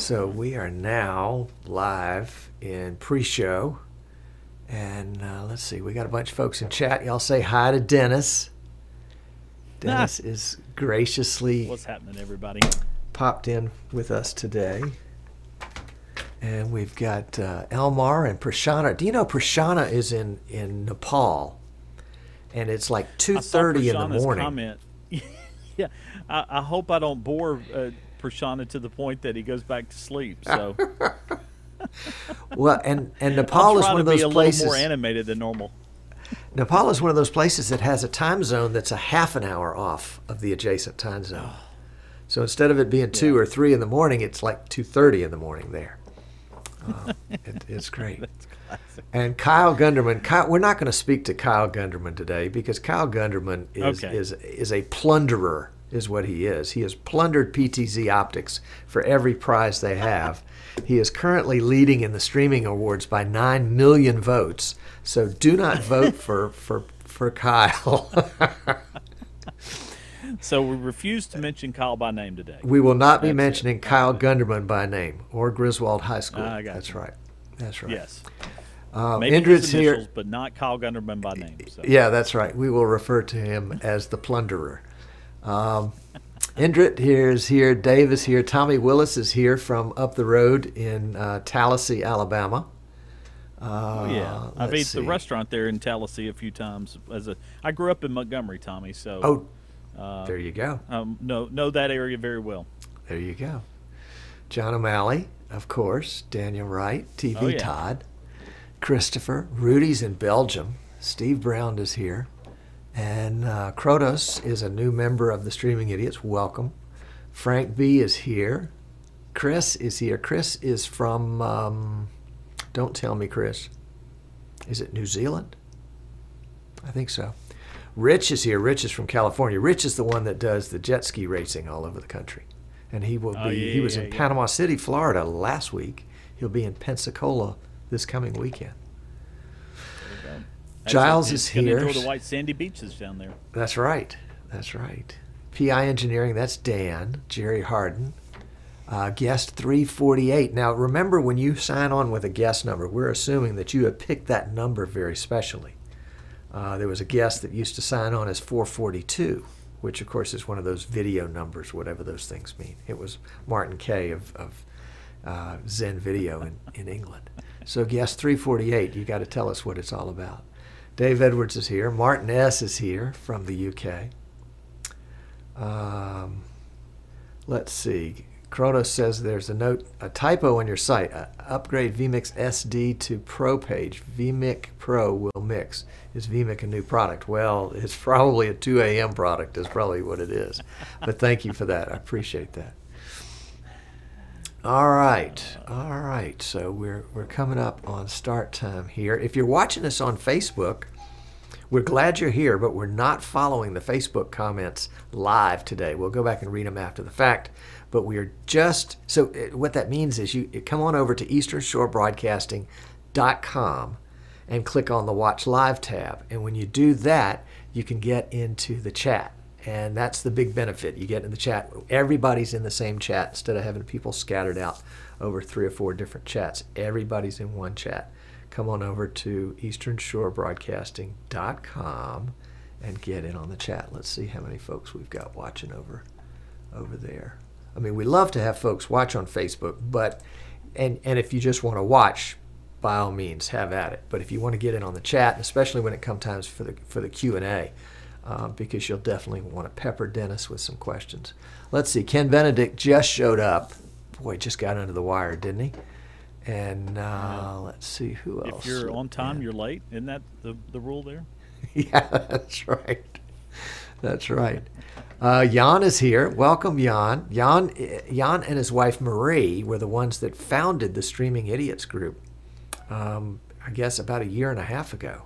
So we are now live in pre-show, and let's see, we got a bunch of folks in chat. Y'all say hi to Dennis. Dennis is graciously What's happening, everybody? popped in with us today. And we've got Elmar and Prashana. Do you know Prashana is in Nepal? And it's like 2:30 in the morning. Comment. Yeah, I hope I don't bore Prashana to the point that he goes back to sleep. So, well, and Nepal is one of those places. A little more animated than normal. Nepal is one of those places that has a time zone that's a half an hour off of the adjacent time zone. So instead of it being 2 or 3 in the morning, it's like 2:30 in the morning there. It's great. That's classic. And Kyle Gunderman. We're not going to speak to Kyle Gunderman today because Kyle Gunderman is a plunderer, is what he is. He has plundered PTZ Optics for every prize they have. He is currently leading in the streaming awards by 9 million votes. So do not vote for Kyle. So we refuse to mention Kyle by name today. We will not be mentioning Kyle Gunderman by name or Griswold High School. That's right. That's right. Yes. Maybe Indrid's his initials, here, but not Kyle Gunderman by name. So. Yeah, that's right. We will refer to him as the plunderer. Indrid is here. Dave is here. Tommy Willis is here from up the road in Tallahassee, Alabama. I've ate the restaurant there in Tallahassee a few times. I grew up in Montgomery, Tommy. So there you go. Know that area very well. There you go. John O'Malley, of course. Daniel Wright, TV Todd, Christopher. Rudy's in Belgium. Steve Brown is here. And Krotos is a new member of the Streaming Idiots. Welcome. Frank B. is here. Chris is here. Chris is from, don't tell me, Chris. Is it New Zealand? I think so. Rich is here. Rich is from California. Rich is the one that does the jet ski racing all over the country. And he will be. He was in Panama City, Florida last week. He'll be in Pensacola this coming weekend. Giles is here. Enjoy the white sandy beaches down there. That's right. That's right. PI Engineering, that's Dan. Jerry Harden. Guest 348. Now, remember, when you sign on with a guest number, we're assuming that you have picked that number very specially. There was a guest that used to sign on as 442, which, of course, is one of those video numbers, whatever those things mean. It was Martin Kay of Zen Video in England. So guest 348, you got to tell us what it's all about. Dave Edwards is here. Martin S. is here from the UK. Let's see. Kronos says there's a typo on your site. Upgrade vMix SD to Pro page. vMix Pro will mix. Is vMix a new product? Well, it's probably a 2 a.m. product is probably what it is. But thank you for that. I appreciate that. All right. All right. So we're coming up on start time here. If you're watching us on Facebook, we're glad you're here, but we're not following the Facebook comments live today. We'll go back and read them after the fact. But we are just, so what that means is you come on over to easternshorebroadcasting.com and click on the Watch Live tab. And when you do that, you can get into the chat. And that's the big benefit. You get in the chat. Everybody's in the same chat instead of having people scattered out over 3 or 4 different chats. Everybody's in one chat. Come on over to easternshorebroadcasting.com and get in on the chat. Let's see how many folks we've got watching over there. I mean, we love to have folks watch on Facebook, but and if you just want to watch, by all means, have at it. But if you want to get in on the chat, especially when it comes times for the Q&A, because you'll definitely want to pepper Dennis with some questions. Let's see. Ken Benedict just showed up. Boy, just got under the wire, didn't he? And let's see who else. If you're on time, you're late. Isn't that the rule there? Yeah, that's right. That's right. Jan is here. Welcome, Jan. Jan and his wife Marie were the ones that founded the Streaming Idiots group, I guess about 1.5 years ago.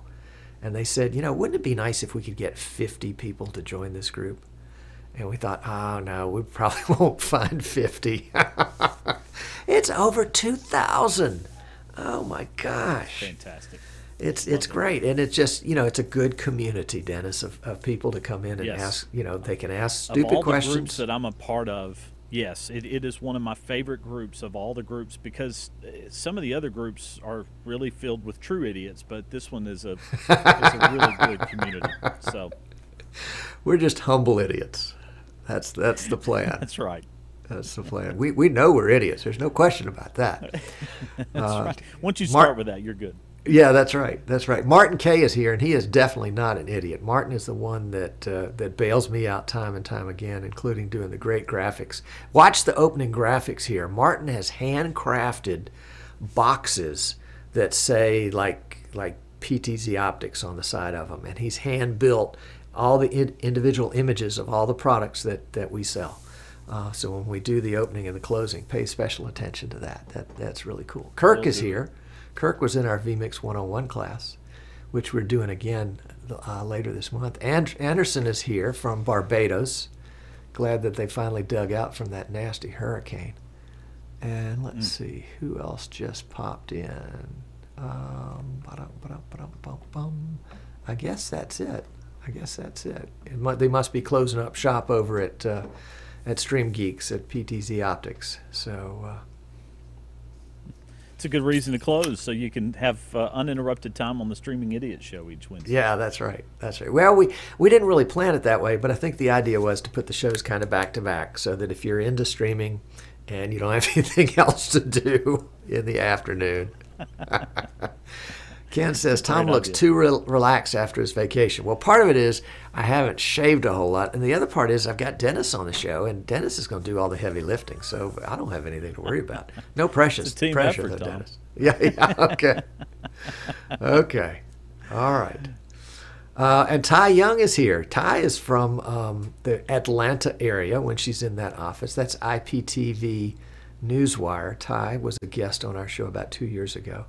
And they said, wouldn't it be nice if we could get 50 people to join this group? And we thought, oh, no, we probably won't find 50. It's over 2,000. Oh, my gosh. Fantastic. It's great, and it's just it's a good community, Dennis, of people to come in and ask. They can ask stupid questions. Of all the groups that I'm a part of, Yes, it is one of my favorite groups of all the groups because some of the other groups are really filled with true idiots, but this one is a really good community. So We're just humble idiots. That's the plan. that's right. That's the plan. We know we're idiots. There's no question about that. That's right. Once you start with that, you're good. Yeah, that's right. That's right. Martin Kay is here, and he is definitely not an idiot. Martin is the one that bails me out time and time again, including doing the great graphics. Watch the opening graphics here. Martin has handcrafted boxes that say like PTZ Optics on the side of them, and he's hand built all the individual images of all the products that we sell. So when we do the opening and the closing, pay special attention to that. That's really cool. Kirk is here. Kirk was in our vMix 101 class, which we're doing again later this month. Anderson is here from Barbados. Glad that they finally dug out from that nasty hurricane. And let's see, who else just popped in? I guess that's it. They must be closing up shop over at Stream Geeks at PTZ Optics. So it's a good reason to close, so you can have uninterrupted time on the Streaming Idiot Show each Wednesday. Yeah, that's right. That's right. Well, we didn't really plan it that way, but I think the idea was to put the shows kind of back to back, so that if you're into streaming and you don't have anything else to do in the afternoon. Ken says Tom looks too relaxed after his vacation. Well, part of it is I haven't shaved a whole lot, and the other part is I've got Dennis on the show, and Dennis is going to do all the heavy lifting, so I don't have anything to worry about. No pressure, it's a team pressure effort, though, Tom. Dennis. Yeah, okay. Okay, all right. And Ty Young is here. Ty is from the Atlanta area when she's in that office. That's IPTV Newswire. Ty was a guest on our show about 2 years ago.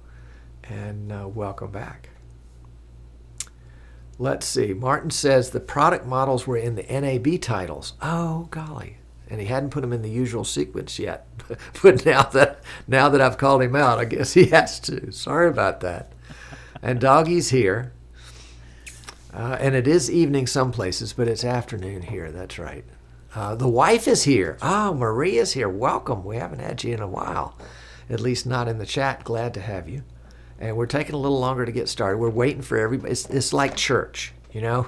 And welcome back. Let's see. Martin says the product models were in the NAB titles. Oh, golly. And he hadn't put them in the usual sequence yet. But now that I've called him out, I guess he has to. Sorry about that. And Doggy's here. And it is evening some places, but it's afternoon here. That's right. The wife is here. Oh, Maria's here. Welcome. We haven't had you in a while. At least not in the chat. Glad to have you. And we're taking a little longer to get started. We're waiting for everybody. It's like church, you know?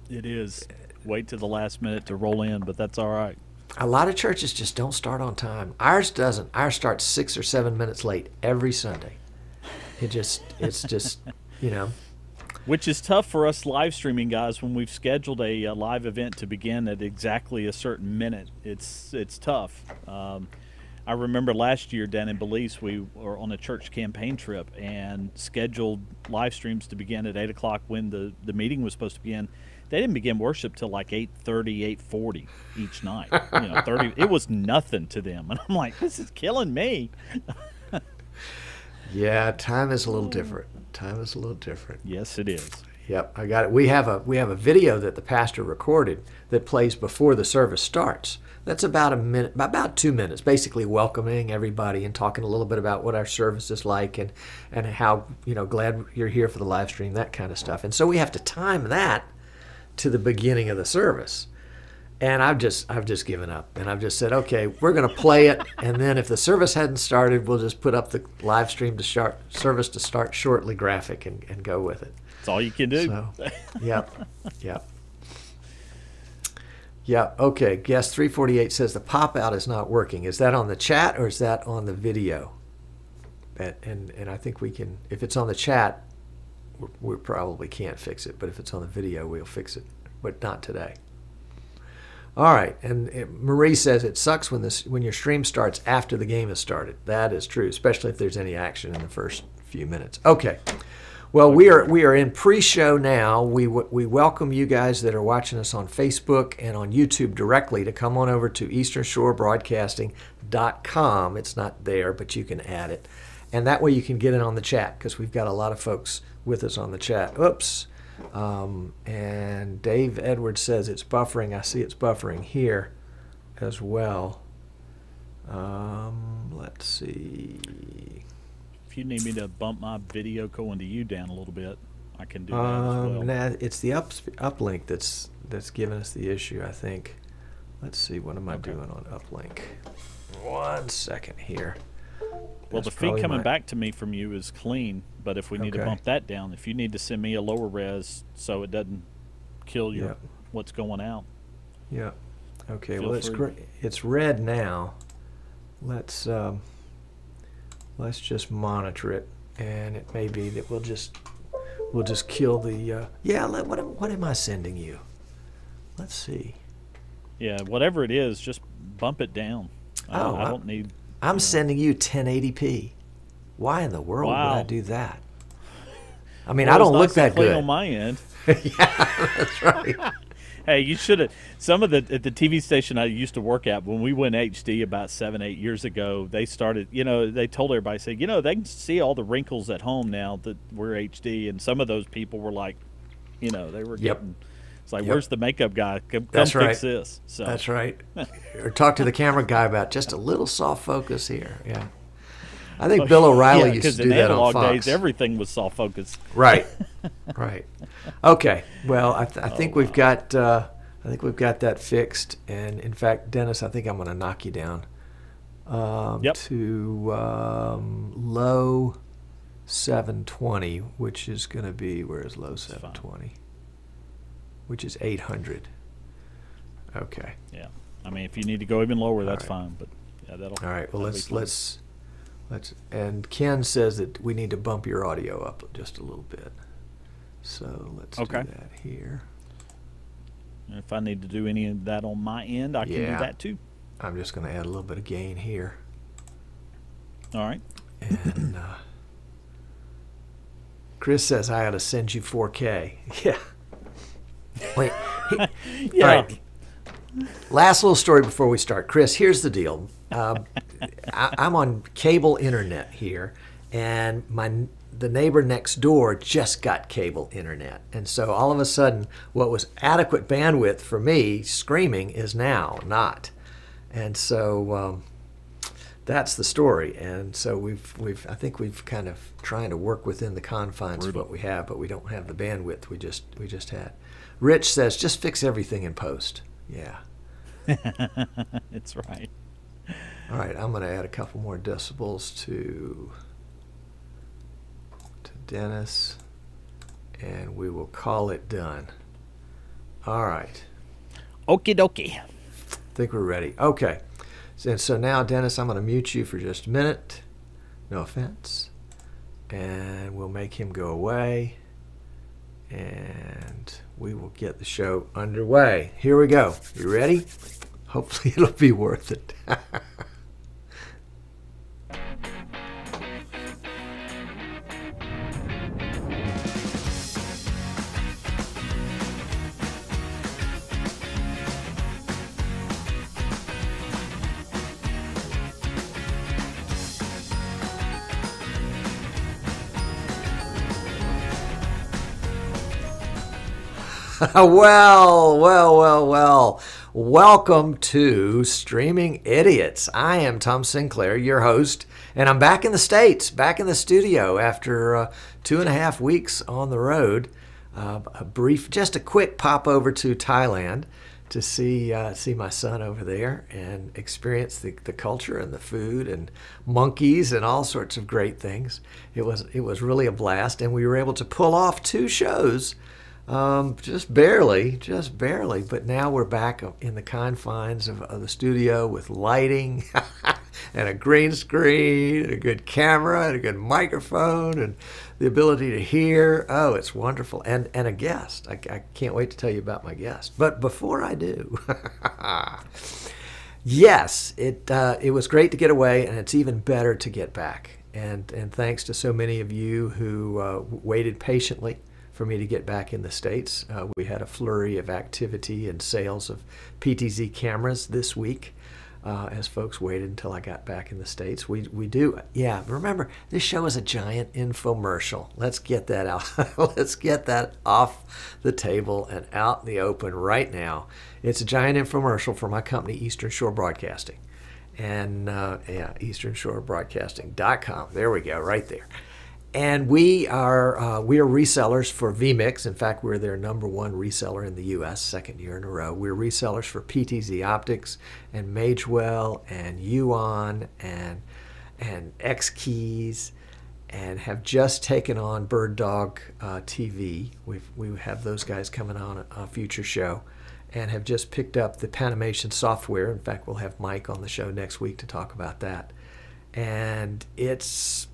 It is. Wait to the last minute to roll in, but that's all right. A lot of churches just don't start on time. Ours doesn't. Ours starts 6 or 7 minutes late every Sunday. It's just, you know. Which is tough for us live streaming guys when we've scheduled a live event to begin at exactly a certain minute. It's tough. I remember last year down in Belize, we were on a church campaign trip and scheduled live streams to begin at 8 o'clock when the meeting was supposed to begin. They didn't begin worship till like 8:30, 8:40 each night. 30. It was nothing to them, and I'm like, this is killing me. Yeah, time is a little different. Yes, it is. Yep, I got it. We have a video that the pastor recorded that plays before the service starts. That's about a minute, about 2 minutes, basically welcoming everybody and talking a little bit about what our service is like and how, glad you're here for the live stream, that kind of stuff. And so we have to time that to the beginning of the service. And I've just given up, and I've just said, okay, we're going to play it, and then if the service hadn't started, we'll just put up the live stream to service to start shortly graphic and go with it. That's all you can do. So, yep. Yeah, okay. Guest 348 says the pop-out is not working. Is that on the chat or is that on the video? And I think we can, if it's on the chat, we probably can't fix it. But if it's on the video, we'll fix it. But not today. All right. And Marie says it sucks when your stream starts after the game has started. That is true, especially if there's any action in the first few minutes. Okay. Well, we are in pre-show now. We welcome you guys that are watching us on Facebook and on YouTube directly to come on over to easternshorebroadcasting.com. It's not there, but you can add it. And that way you can get in on the chat because we've got a lot of folks with us on the chat. Oops. And Dave Edwards says it's buffering. I see it's buffering here as well. Let's see. If you need me to bump my video going to you down a little bit, I can do that as well. Nah, it's the uplink that's giving us the issue, I think. Let's see, what am I doing on Uplink? 1 second here. Well, the feed coming back to me from you is clean, but if we need to bump that down, if you need to send me a lower res so it doesn't kill your what's going out. Yeah. Okay. Well, it's red now. Let's just monitor it, and it may be that we'll just kill the. What am I sending you? Let's see. Yeah, whatever it is, just bump it down. I don't need. I'm sending you 1080p. Why in the world would I do that? I mean, I don't look that good on my end. Yeah, that's right. Hey, you should have. Some of at the TV station I used to work at, when we went HD about 7-8 years ago, they started. They told everybody, say, they can see all the wrinkles at home now that we're HD, and some of those people were like, they were getting. It's like, where's the makeup guy? Come fix this. So. That's right. Or talk to the camera guy about just a little soft focus here. Yeah. I think Bill O'Reilly used to do that on Fox. Because in analog days, everything was soft focus. Right. Right. Okay. Well, I think we've got that fixed. And in fact, Dennis, I think I'm going to knock you down to low 720, which is going to be, where is low 720? Which is 800. Okay. Yeah. I mean, if you need to go even lower, that's fine. But yeah, that'll. All right. Well, let's. And Ken says that we need to bump your audio up just a little bit. So let's do that here. And if I need to do any of that on my end, I can do that too. I'm just going to add a little bit of gain here. All right. And Chris says I ought to send you 4K. Yeah. Wait. Yeah. All right. Last little story before we start. Chris, here's the deal. I'm on cable internet here, and the neighbor next door just got cable internet. And so all of a sudden, what was adequate bandwidth for me screaming is now not. And so that's the story. And so I think we've kind of trying to work within the confines of what we have, but we don't have the bandwidth we just had. Rich says, just fix everything in post. Yeah. It's right. All right, I'm going to add a couple more decibels to Dennis, and we will call it done. All right. Okie dokie. I think we're ready. Okay. So now, Dennis, I'm going to mute you for just a minute. No offense. And we'll make him go away. And we will get the show underway. Here we go. You ready? Hopefully it'll be worth it. Well. Welcome to Streaming Idiots. I am Tom Sinclair, your host, and I'm back in the States, back in the studio after 2.5 weeks on the road. Just a quick pop over to Thailand to see my son over there and experience the culture and the food and monkeys and all sorts of great things. It was really a blast, and we were able to pull off 2 shows. Just barely, but now we're back in the confines of the studio with lighting and a green screen and a good camera and a good microphone and the ability to hear. Oh, it's wonderful. And a guest. I can't wait to tell you about my guest. But before I do, yes, it was great to get away, and it's even better to get back. And thanks to so many of you who waited patiently for me to get back in the States. We had a flurry of activity and sales of PTZ cameras this week as folks waited until I got back in the States. We do, remember, this show is a giant infomercial. Let's get that out. Let's get that off the table and out in the open right now. It's a giant infomercial for my company, Eastern Shore Broadcasting. And EasternShoreBroadcasting.com. There we go, right there. And we are resellers for vMix. In fact, we're their #1 reseller in the U.S. second year in a row. We're resellers for PTZ Optics and Magewell and Uon and X-Keys, and have just taken on Bird Dog TV. We have those guys coming on a future show, and have just picked up the Panimation software. In fact, we'll have Mike on the show next week to talk about that. And it's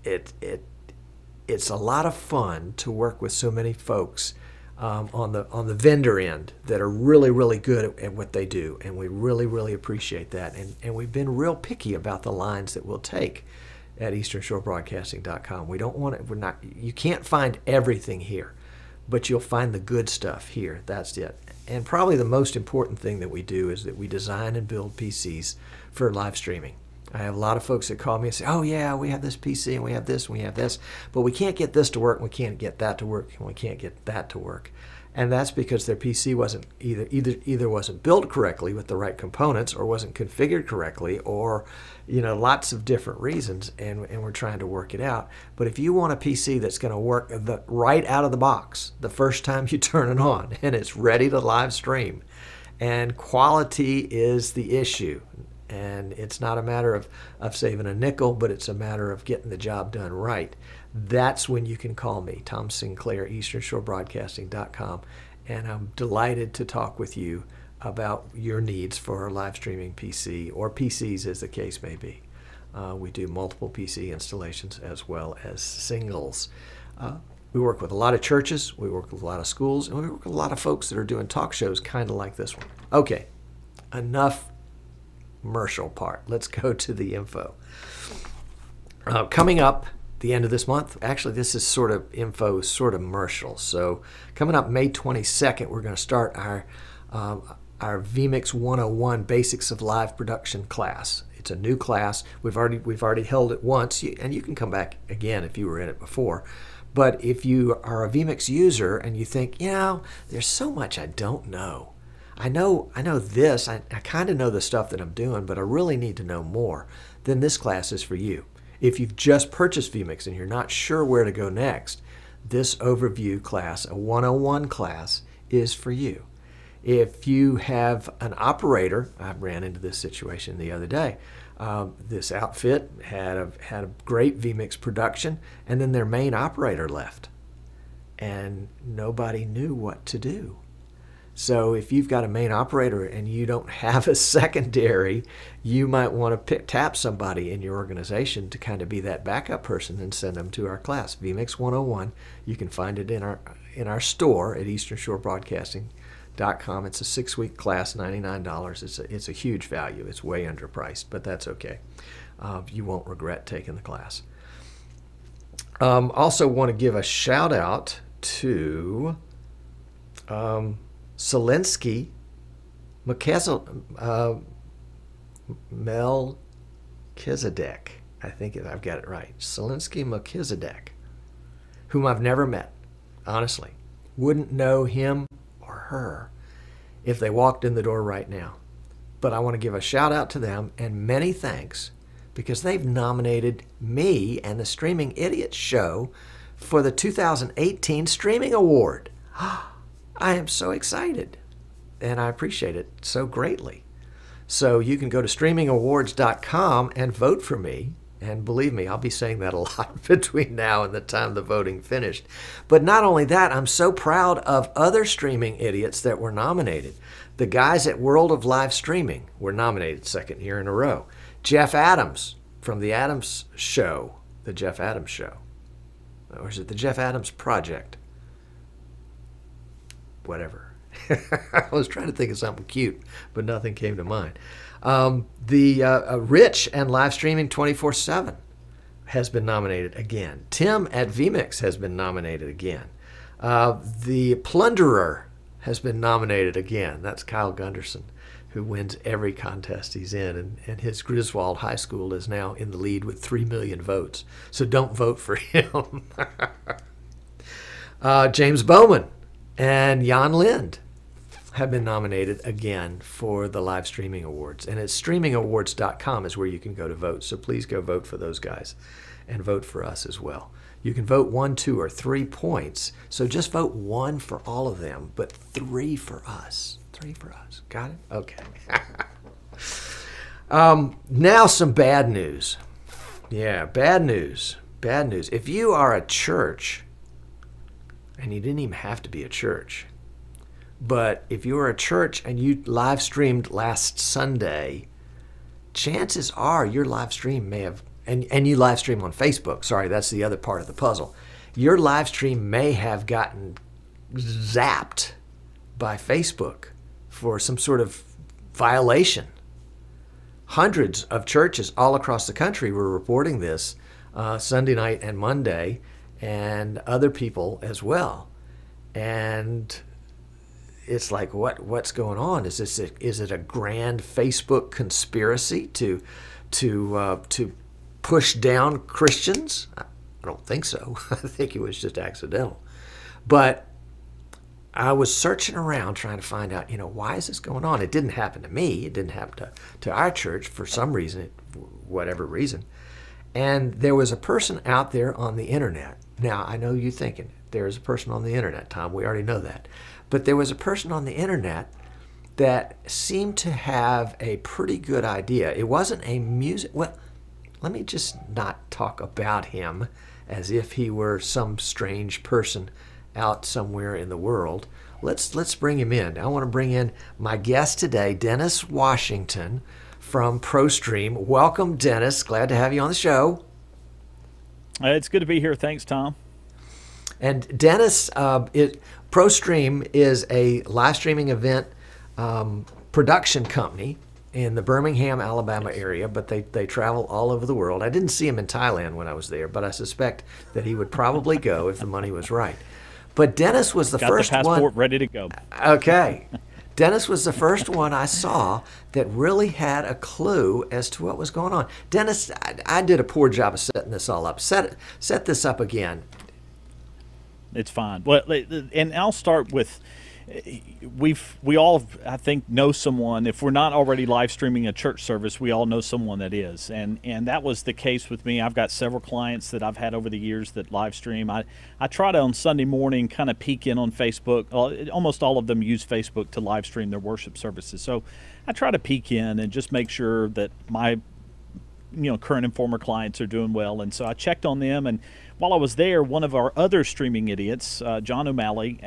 a lot of fun to work with so many folks on the vendor end that are really, really good at what they do, and we really, really appreciate that. And we've been real picky about the lines that we'll take at EasternShoreBroadcasting.com. We don't want it. You can't find everything here, but you'll find the good stuff here. That's it. And probably the most important thing that we do is that we design and build PCs for live streaming. I have a lot of folks that call me and say, oh yeah, we have this PC and we have this and we have this, but we can't get this to work and we can't get that to work and we can't get that to work. And that's because their PC wasn't either wasn't built correctly with the right components, or wasn't configured correctly, or lots of different reasons, and we're trying to work it out. But if you want a PC that's going to work right out of the box the first time you turn it on, and it's ready to live stream, and quality is the issue. And it's not a matter of saving a nickel, but it's a matter of getting the job done right. That's when you can call me, Tom Sinclair, EasternShoreBroadcasting.com, and I'm delighted to talk with you about your needs for a live streaming PC, or PCs as the case may be. We do multiple PC installations as well as singles. We work with a lot of churches, we work with a lot of schools, and we work with a lot of folks that are doing talk shows kind of like this one. Okay, enough commercial part. Let's go to the info. Coming up the end of this month, actually this is sort of info, sort of commercial. So coming up May 22nd, we're going to start our vMix 101 Basics of Live Production class. It's a new class. We've already held it once, and you can come back again if you were in it before. But if you are a vMix user and you think, there's so much I don't know. I know this, I kind of know the stuff that I'm doing, but I really need to know more, then this class is for you. If you've just purchased vMix and you're not sure where to go next, this overview class, a 101 class, is for you. If you have an operator, I ran into this situation the other day. This outfit had a great vMix production, and then their main operator left, and nobody knew what to do. So if you've got a main operator and you don't have a secondary, you might want to tap somebody in your organization to kind of be that backup person and send them to our class, vMix 101. You can find it in our store at EasternShoreBroadcasting.com. It's a 6-week class, $99. It's a huge value. It's way underpriced, but that's okay. You won't regret taking the class. Also want to give a shout out to Selensky Melchizedek. I think I've got it right. Selensky Melchizedek, whom I've never met, honestly. Wouldn't know him or her if they walked in the door right now. But I want to give a shout out to them and many thanks, because they've nominated me and the Streaming Idiots Show for the 2018 Streaming Award. I am so excited, and I appreciate it so greatly. So you can go to streamingawards.com and vote for me, and believe me, I'll be saying that a lot between now and the time the voting finished. But not only that, I'm so proud of other streaming idiots that were nominated. The guys at World of Live Streaming were nominated second year in a row. Jeff Adams from The Adams Show, The Jeff Adams Show. Or is it The Jeff Adams Project? Whatever. I was trying to think of something cute, but nothing came to mind. Rich and Live Streaming 24/7 has been nominated again. Tim at vMix has been nominated again. The Plunderer has been nominated again. That's Kyle Gunderson, who wins every contest he's in, and his Griswold High School is now in the lead with 3 million votes. So don't vote for him. James Bowman and Jan Lind have been nominated again for the Live Streaming Awards. And it's streamingawards.com is where you can go to vote. So please go vote for those guys. and vote for us as well. You can vote 1, 2, or 3 points. So just vote 1 for all of them, but 3 for us. 3 for us. Got it? Okay. Now some bad news. Yeah, bad news. Bad news. If you are a church, and you didn't even have to be a church, but if you were a church and you live streamed last Sunday, chances are your live stream may have, and you live stream on Facebook. Sorry, that's the other part of the puzzle. Your live stream may have gotten zapped by Facebook for some sort of violation. Hundreds of churches all across the country were reporting this Sunday night and Monday, and other people as well. And it's like, what's going on? Is it a grand Facebook conspiracy to push down Christians? I don't think so. I think it was just accidental. But I was searching around trying to find out, why is this going on? It didn't happen to me. It didn't happen to our church for some reason, whatever reason. And there was a person out there on the internet. Now, I know you're thinking, there's a person on the internet, Tom. We already know that. But there was a person on the internet that seemed to have a pretty good idea. It wasn't a music... Well, let me just not talk about him as if he were some strange person out somewhere in the world. Let's bring him in. I want to bring in my guest today, Dennis Washington from ProStream. Welcome, Dennis. Glad to have you on the show. It's good to be here. Thanks, Tom. And Dennis, ProStream is a live streaming event production company in the Birmingham, Alabama area, but they travel all over the world. I didn't see him in Thailand when I was there, but I suspect that he would probably go if the money was right. But Dennis was the first one. Got the passport ready to go. Okay. Dennis was the first one I saw that really had a clue as to what was going on. Dennis, I did a poor job of setting this all up. Set this up again. It's fine. Well, and I'll start with, we all, I think, know someone. If we're not already live streaming a church service, we all know someone that is. And that was the case with me. I've got several clients that I've had over the years that live stream. I try to, on Sunday morning, kind of peek in on Facebook. Almost all of them use Facebook to live stream their worship services. So I try to peek in and just make sure that my current and former clients are doing well. And so I checked on them, and while I was there, one of our other streaming idiots, John O'Malley,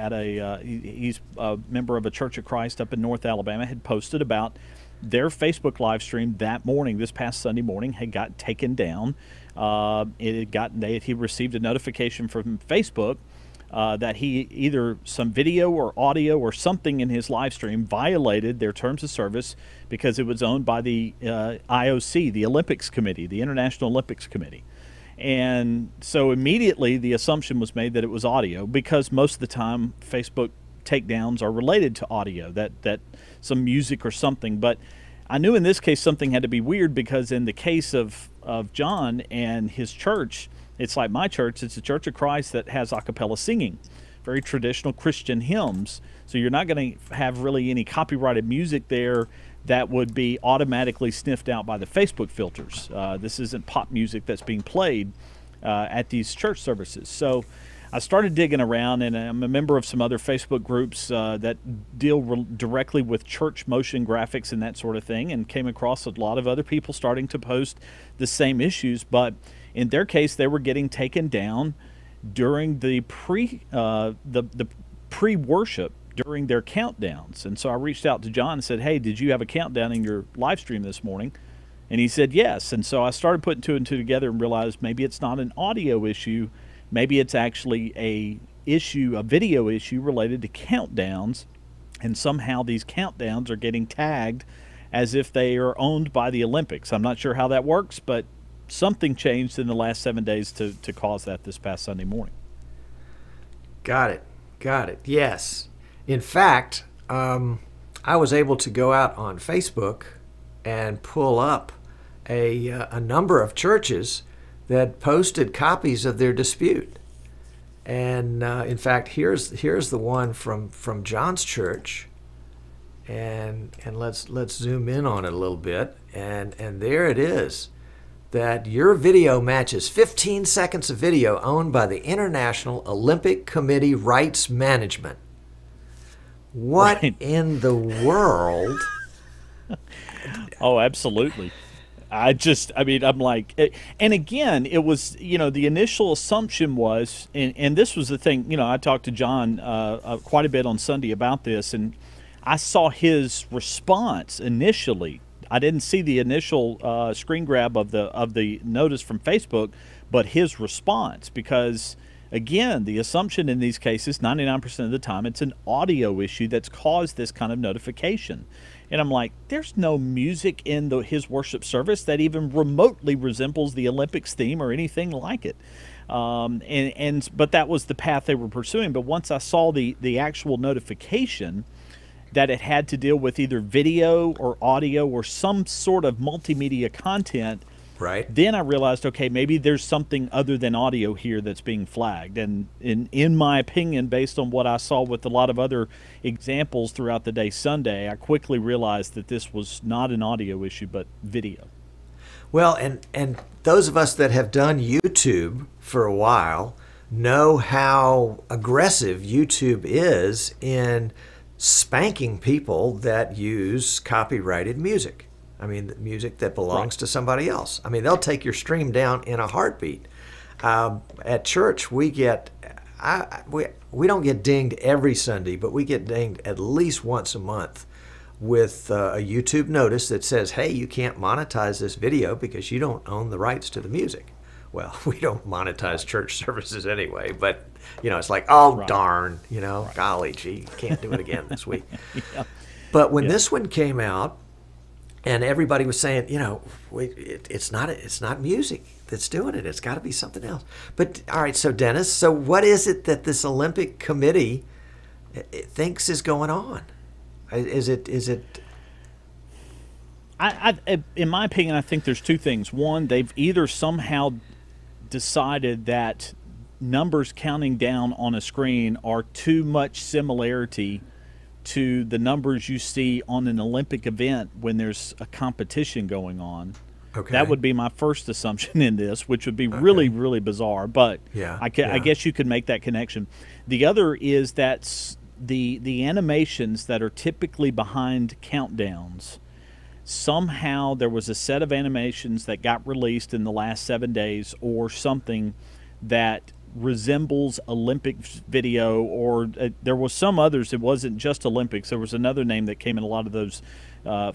he's a member of a Church of Christ up in North Alabama, had posted about their Facebook live stream that morning, this past Sunday morning, had got taken down. He received a notification from Facebook that he either some video or audio or something in his live stream violated their terms of service because it was owned by the IOC, the Olympics Committee, the International Olympics Committee. And so immediately the assumption was made that it was audio, because most of the time Facebook takedowns are related to audio, that some music or something. But I knew in this case something had to be weird, because in the case of John and his church, it's like my church. It's a Church of Christ that has a cappella singing, very traditional Christian hymns. So you're not going to have really any copyrighted music there that would be automatically sniffed out by the Facebook filters. This isn't pop music that's being played at these church services. So I started digging around, and I'm a member of some other Facebook groups that deal directly with church motion graphics and that sort of thing, and came across a lot of other people starting to post the same issues. But in their case, they were getting taken down during the pre-worship, during their countdowns. And so I reached out to John and said, hey, did you have a countdown in your live stream this morning? And he said yes. And so I started putting two and two together and realized maybe it's not an audio issue. Maybe it's actually a video issue related to countdowns. And somehow these countdowns are getting tagged as if they are owned by the Olympics. I'm not sure how that works, but something changed in the last 7 days to cause that this past Sunday morning. Got it. Yes. In fact, I was able to go out on Facebook and pull up a number of churches that posted copies of their dispute. And in fact, here's the one from John's church. And let's zoom in on it a little bit. And there it is. that your video matches 15 seconds of video owned by the International Olympic Committee Rights Management. What in the world? Oh, absolutely. I'm like, and again, it was, the initial assumption was, and this was the thing, I talked to John quite a bit on Sunday about this, and I saw his response initially. I didn't see the initial screen grab of the notice from Facebook, but his response, because again, the assumption in these cases, 99% of the time, it's an audio issue that's caused this kind of notification. And I'm like, there's no music in his worship service that even remotely resembles the Olympics theme or anything like it. But that was the path they were pursuing. But once I saw the actual notification that it had to deal with either video or audio or some sort of multimedia content, right, then I realized, okay, maybe there's something other than audio here that's being flagged. And in my opinion, based on what I saw with a lot of other examples throughout the day Sunday, I quickly realized that this was not an audio issue, but video. Well, and those of us that have done YouTube for a while know how aggressive YouTube is in spanking people that use copyrighted music. I mean, the music that belongs to somebody else. I mean, they'll take your stream down in a heartbeat. At church, we don't get dinged every Sunday, but we get dinged at least once a month with a YouTube notice that says, hey, you can't monetize this video because you don't own the rights to the music. Well, we don't monetize church services anyway, but, it's like, oh, darn, golly gee, can't do it again this week. Yeah. But when this one came out, and everybody was saying, it's not music that's doing it. It's got to be something else. But all right, so Dennis, so what is it that this Olympic Committee thinks is going on? Is it? In my opinion, I think there's two things. One, they've either somehow decided that numbers counting down on a screen are too much similarity to the numbers you see on an Olympic event when there's a competition going on. Okay. That would be my first assumption in this, which would be really, really bizarre. But I guess you could make that connection. The other is that the animations that are typically behind countdowns, somehow there was a set of animations that got released in the last 7 days or something that resembles Olympic video, or there was some others. It wasn't just Olympics. There was another name that came in a lot of those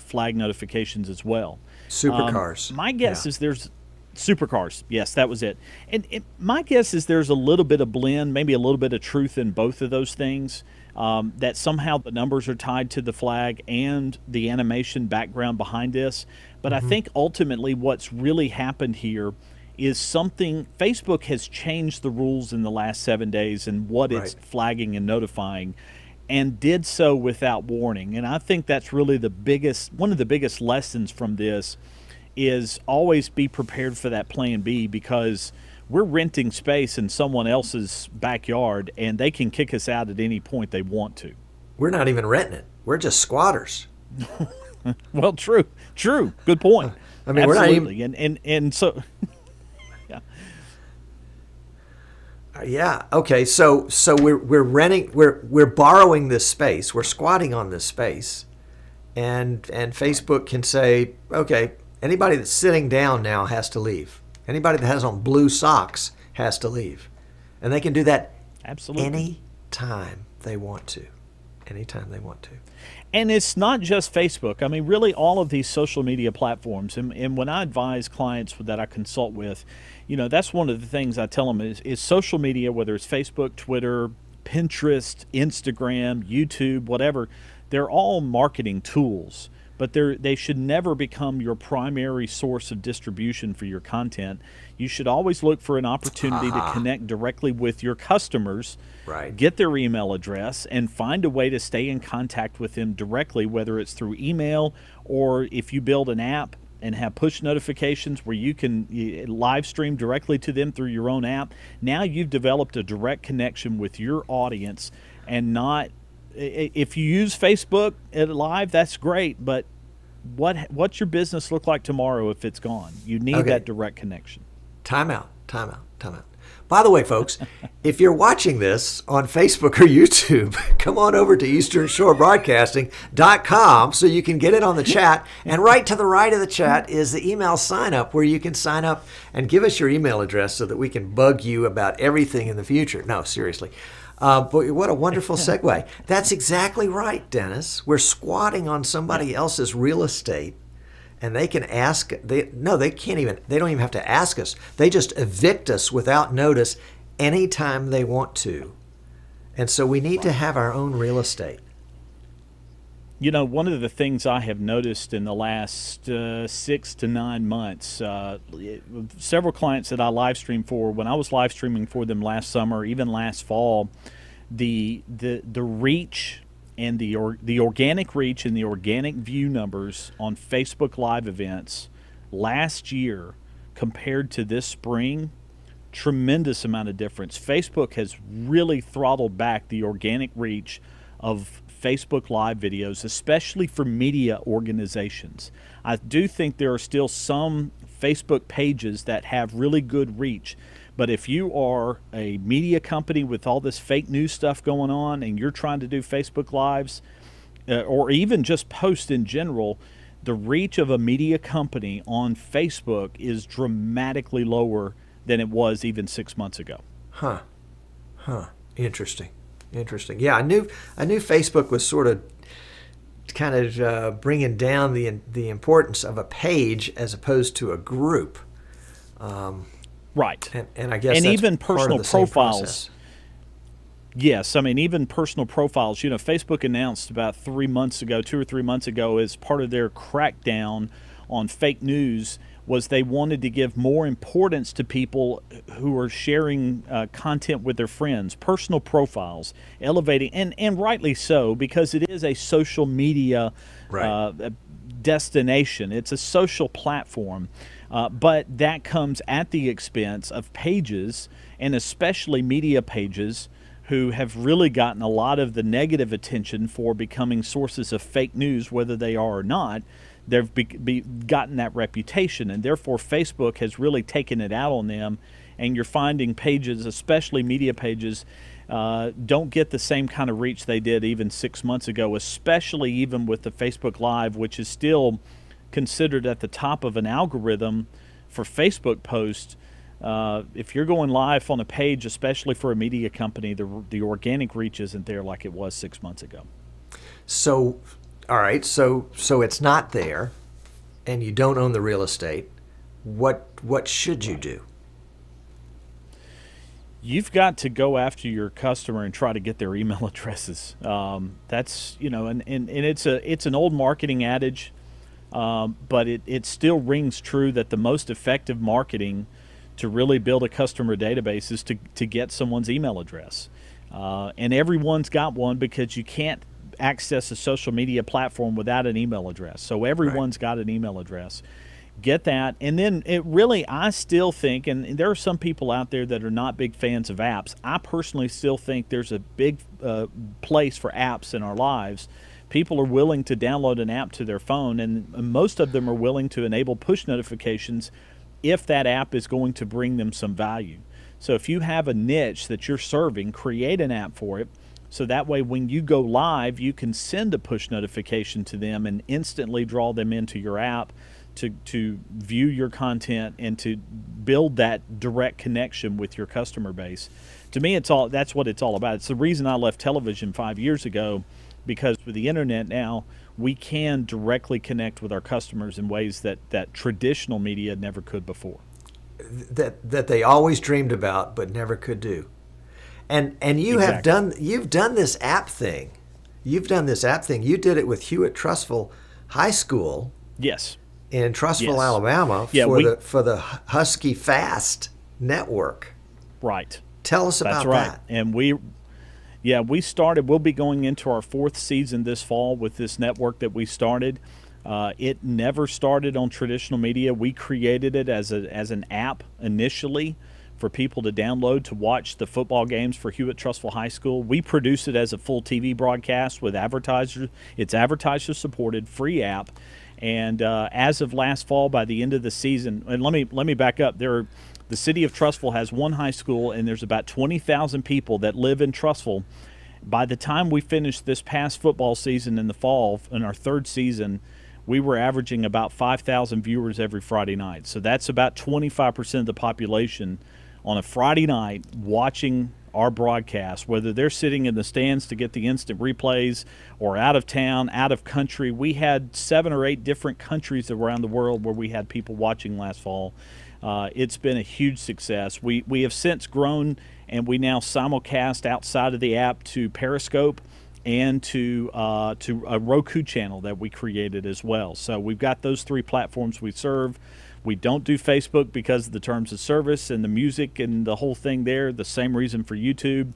flag notifications as well. Supercars. My guess is there's supercars. Yes, that was it. And my guess is there's a little bit of blend, maybe a little bit of truth in both of those things, that somehow the numbers are tied to the flag and the animation background behind this. But I think ultimately what's really happened here is something. Facebook has changed the rules in the last 7 days and what it's flagging and notifying, and did so without warning. And I think that's really one of the biggest lessons from this is always be prepared for that plan B, because we're renting space in someone else's backyard and they can kick us out at any point they want to. We're not even renting it. We're just squatters. Well, true. Good point. I mean, absolutely. We're not even... and so yeah. Okay. So we're renting. We're borrowing this space. We're squatting on this space, and Facebook can say, okay, anybody that's sitting down now has to leave. Anybody that has on blue socks has to leave, and they can do that absolutely anytime they want to. Anytime they want to. And it's not just Facebook. I mean, really all of these social media platforms. And when I advise clients that I consult with, that's one of the things I tell them is social media, whether it's Facebook, Twitter, Pinterest, Instagram, YouTube, whatever, they're all marketing tools. But they should never become your primary source of distribution for your content. You should always look for an opportunity to connect directly with your customers, get their email address, and find a way to stay in contact with them directly, whether it's through email or if you build an app and have push notifications where you can live stream directly to them through your own app. Now you've developed a direct connection with your audience, and not... If you use Facebook Live, that's great, but what's your business look like tomorrow if it's gone? You need that direct connection. Time out. By the way, folks, if you're watching this on Facebook or YouTube, come on over to easternshorebroadcasting.com so you can get it on the chat. And right to the right of the chat is the email sign up where you can sign up and give us your email address so that we can bug you about everything in the future. No, seriously. But what a wonderful segue. That's exactly right, Dennis. We're squatting on somebody else's real estate. And they can ask, they don't even have to ask us. They just evict us without notice anytime they want to. And so we need to have our own real estate. You know, one of the things I have noticed in the last 6 to 9 months, several clients that I live stream for, when I was live streaming for them last summer, even last fall, the reach and the organic reach and the organic view numbers on Facebook Live events last year compared to this spring, tremendous amount of difference. Facebook has really throttled back the organic reach of Facebook Live videos, especially for media organizations. I do think there are still some Facebook pages that have really good reach. But if you are a media company with all this fake news stuff going on and you're trying to do Facebook Lives or even just post in general, the reach of a media company on Facebook is dramatically lower than it was even 6 months ago. Huh. Interesting. Yeah, I knew Facebook was sort of kind of bringing down the importance of a page as opposed to a group. Right. And I guess and that's even part personal of the same profiles. process. Yes, I mean, even personal profiles. You know, Facebook announced about 2 or 3 months ago, as part of their crackdown on fake news, was they wanted to give more importance to people who are sharing content with their friends, personal profiles, elevating, and rightly so, because it is a social media destination. It's a social platform. But that comes at the expense of pages, and especially media pages, who have really gotten a lot of the negative attention for becoming sources of fake news, whether they are or not. They've gotten that reputation, and therefore Facebook has really taken it out on them. And you're finding pages, especially media pages, don't get the same kind of reach they did even 6 months ago, especially even with the Facebook Live, which is still considered at the top of an algorithm for Facebook posts. If you're going live on a page, especially for a media company, the organic reach isn't there like it was 6 months ago. So, all right, so it's not there, and you don't own the real estate. What should you do? You've got to go after your customer and try to get their email addresses. That's, you know, and it's an old marketing adage. But it still rings true that the most effective marketing to really build a customer database is to get someone's email address. And everyone's got one, because you can't access a social media platform without an email address. So everyone's got an email address. Get that. And then I still think, and there are some people out there that are not big fans of apps. I personally still think there's a big place for apps in our lives. People are willing to download an app to their phone, and most of them are willing to enable push notifications if that app is going to bring them some value. So if you have a niche that you're serving, create an app for it, so that way when you go live, you can send a push notification to them and instantly draw them into your app to view your content and to build that direct connection with your customer base. To me, that's what it's all about. It's the reason I left television 5 years ago, because with the internet now, we can directly connect with our customers in ways that traditional media never could before. That they always dreamed about but never could do. And you've done this app thing. You did it with Hewitt Trussville High School. Yes. In Trussville, Alabama, for the Husky Fast network. Right. Tell us about that. And we started. We'll be going into our 4th season this fall with this network that we started. It never started on traditional media. We created it as an app initially for people to download to watch the football games for Hewitt Trussville High School. We produce it as a full TV broadcast with advertisers. It's advertiser supported, free app. And as of last fall, by the end of the season, and let me back up. The city of Trussville has one high school, and there's about 20,000 people that live in Trussville. By the time we finished this past football season in the fall, in our third season, we were averaging about 5,000 viewers every Friday night. So that's about 25% of the population on a Friday night watching our broadcast, whether they're sitting in the stands to get the instant replays or out of town, out of country. We had 7 or 8 different countries around the world where we had people watching last fall. It's been a huge success. We have since grown, and we now simulcast outside of the app to Periscope and to a Roku channel that we created as well. So we've got those 3 platforms we serve. We don't do Facebook because of the terms of service and the music and the whole thing there. The same reason for YouTube.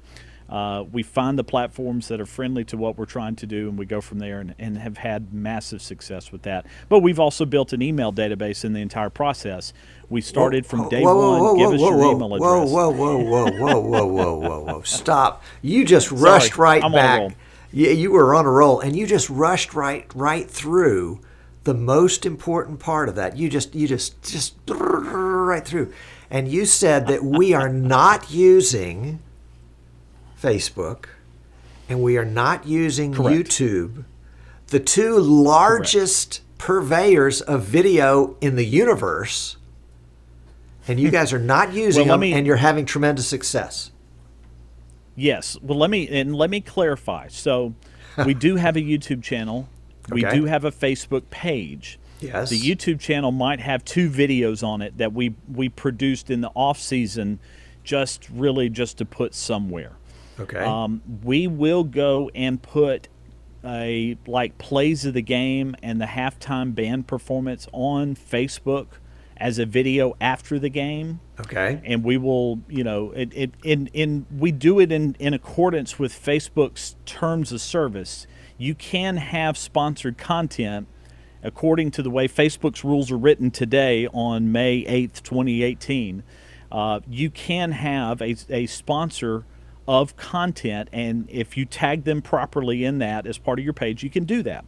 We find the platforms that are friendly to what we're trying to do, and we go from there and have had massive success with that. But we've also built an email database in the entire process. We started from day one. Give us your email address. Whoa. Stop. You just rushed right back. You were on a roll, and you just rushed right through the most important part of that. You just right through. And you said that we are not using Facebook, and we are not using YouTube, the 2 largest purveyors of video in the universe, and you guys are not using them, and you're having tremendous success. Yes. Well, let me clarify. So we do have a YouTube channel. We do have a Facebook page. Yes. The YouTube channel might have 2 videos on it that we produced in the off season, just to put somewhere. Okay. We will go and put plays of the game and the halftime band performance on Facebook as a video after the game. Okay. And we will, we do it in accordance with Facebook's terms of service. You can have sponsored content according to the way Facebook's rules are written today on May 8th, 2018. You can have a sponsor of content, and if you tag them properly in that as part of your page, you can do that.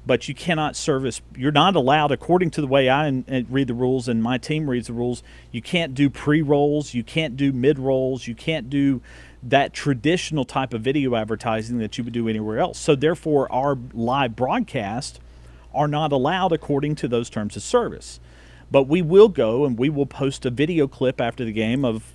But you cannot service, you're not allowed, according to the way I read the rules and my team reads the rules, you can't do pre-rolls, you can't do mid-rolls, you can't do that traditional type of video advertising that you would do anywhere else. So therefore, our live broadcasts are not allowed according to those terms of service. But we will go and we will post a video clip after the game of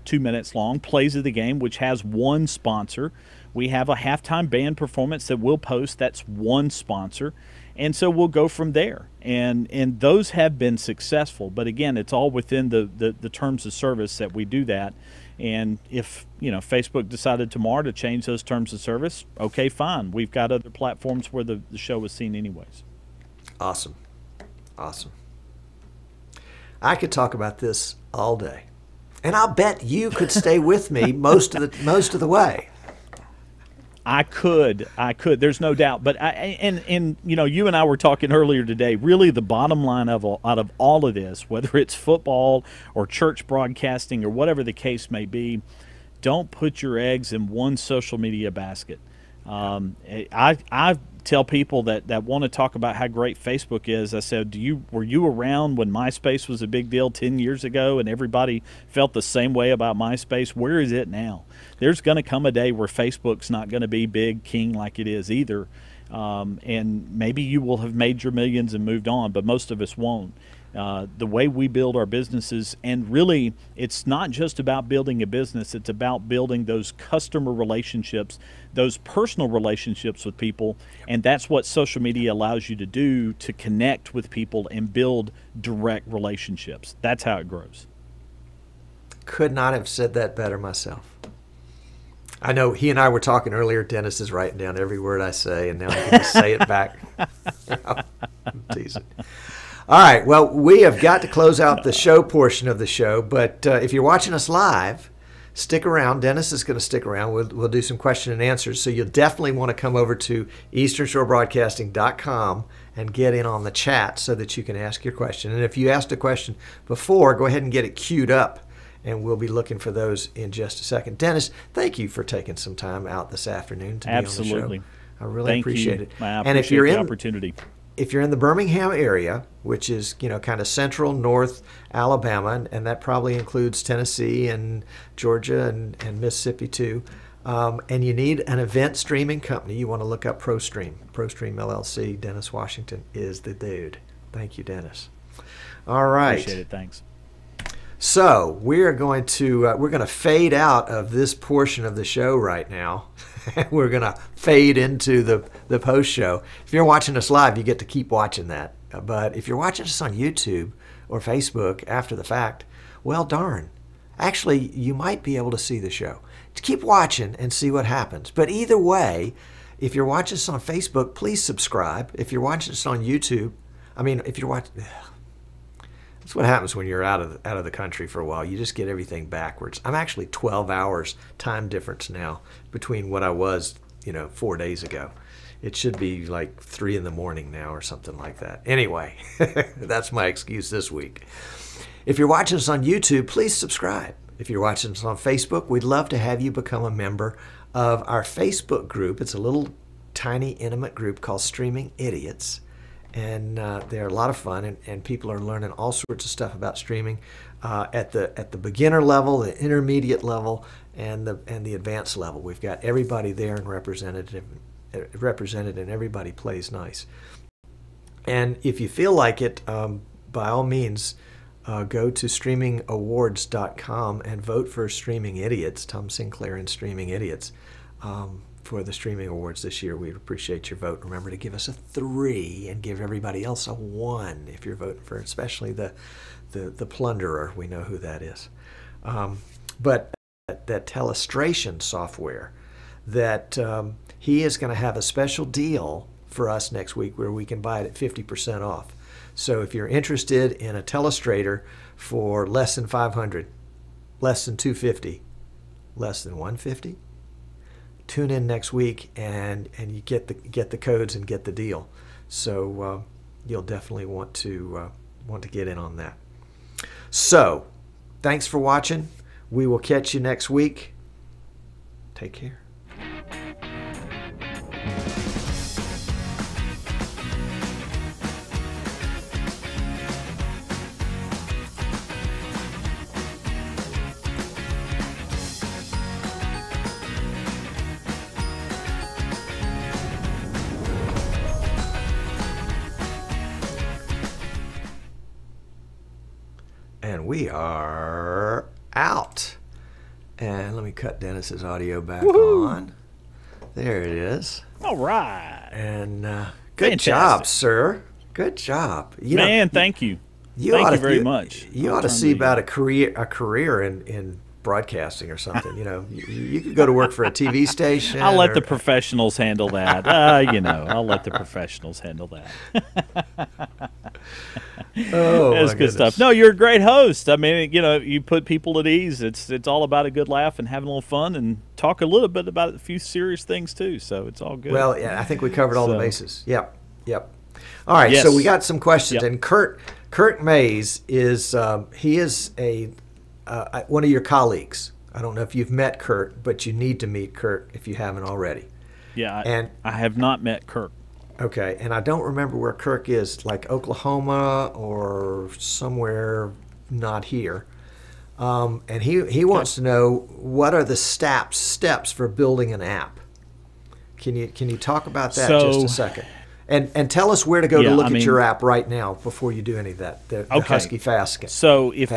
2 minutes long, plays of the game, which has one sponsor. We have a halftime band performance that we'll post. That's one sponsor. And so we'll go from there. And those have been successful. But again, it's all within the terms of service that we do that. And if Facebook decided tomorrow to change those terms of service, okay, fine. We've got other platforms where the show is seen anyways. Awesome. I could talk about this all day, and I'll bet you could stay with me most of the way. I could. There's no doubt. But you and I were talking earlier today. Really, the bottom line out of all of this, whether it's football or church broadcasting or whatever the case may be, don't put your eggs in one social media basket. I tell people that want to talk about how great Facebook is. I said, were you around when MySpace was a big deal 10 years ago and everybody felt the same way about MySpace? Where is it now? There's going to come a day where Facebook's not going to be big king like it is either. And maybe you will have made your millions and moved on, but most of us won't. The way we build our businesses, and really it's not just about building a business, it's about building those customer relationships, those personal relationships with people, and that's what social media allows you to do, to connect with people and build direct relationships. That's how it grows. Could not have said that better myself. I know he and I were talking earlier. Dennis is writing down every word I say, and now I can just say it back. I'm teasing. All right, well, we have got to close out the show portion of the show, but if you're watching us live, stick around. Dennis is going to stick around. We'll do some question and answers, so you'll definitely want to come over to easternshorebroadcasting.com and get in on the chat so that you can ask your question. And if you asked a question before, go ahead and get it queued up, and we'll be looking for those in just a second. Dennis, thank you for taking some time out this afternoon to be on the show. I really appreciate it. I appreciate the opportunity. if you're in the Birmingham area, which is, kind of central north Alabama, and that probably includes Tennessee and Georgia and Mississippi too, and you need an event streaming company, you want to look up ProStream. ProStream LLC. Dennis Washington is the dude. Thank you, Dennis. All right. Appreciate it. Thanks. So we're going to fade out of this portion of the show right now. We're going to fade into the post show. If you're watching us live, you get to keep watching that. But if you're watching us on YouTube or Facebook after the fact, well, darn. Actually, you might be able to see the show. Keep watching and see what happens. But either way, if you're watching us on Facebook, please subscribe. If you're watching us on YouTube, if you're watching... That's what happens when you're out of the country for a while. You just get everything backwards. I'm actually 12 hours time difference now between what I was, 4 days ago. It should be like 3 in the morning now or something like that. Anyway, that's my excuse this week. If you're watching us on YouTube, please subscribe. If you're watching us on Facebook, we'd love to have you become a member of our Facebook group. It's a little tiny intimate group called Streaming Idiots. And they're a lot of fun, and people are learning all sorts of stuff about streaming at the beginner level, the intermediate level, and the advanced level. We've got everybody there and represented, and everybody plays nice. And if you feel like it, by all means, go to streamingawards.com and vote for Streaming Idiots, Tom Sinclair and Streaming Idiots. For the Streaming Awards this year. We'd appreciate your vote. Remember to give us a 3 and give everybody else a 1 if you're voting for, especially the plunderer. We know who that is. But that Telestration software, that he is going to have a special deal for us next week where we can buy it at 50% off. So if you're interested in a Telestrator for less than $500, less than $250, less than $150, tune in next week and you get the codes and get the deal. So you'll definitely want to get in on that. So thanks for watching. We will catch you next week. Take care. And we are out. And let me cut Dennis's audio back on. There it is. All right. And good job, sir. Good job. Thank you. Thank you very much. You ought to see about a career in broadcasting or something. You could go to work for a TV station. I'll let the professionals handle that. I'll let the professionals handle that. Oh, that's good stuff. No, you're a great host. You put people at ease. It's all about a good laugh and having a little fun and talk a little bit about a few serious things too. So it's all good. Well, yeah, I think we covered all the bases. Yep. All right, yes. So we got some questions, and Kurt Mays is he is one of your colleagues. I don't know if you've met Kurt, but you need to meet Kurt if you haven't already. Yeah, I have not met Kurt. Okay, and I don't remember where Kirk is, like Oklahoma or somewhere not here. And he wants to know, what are the steps for building an app? Can you talk about that just a second? And tell us where to go to look at your app right now before you do any of that. The Husky Fast app. So if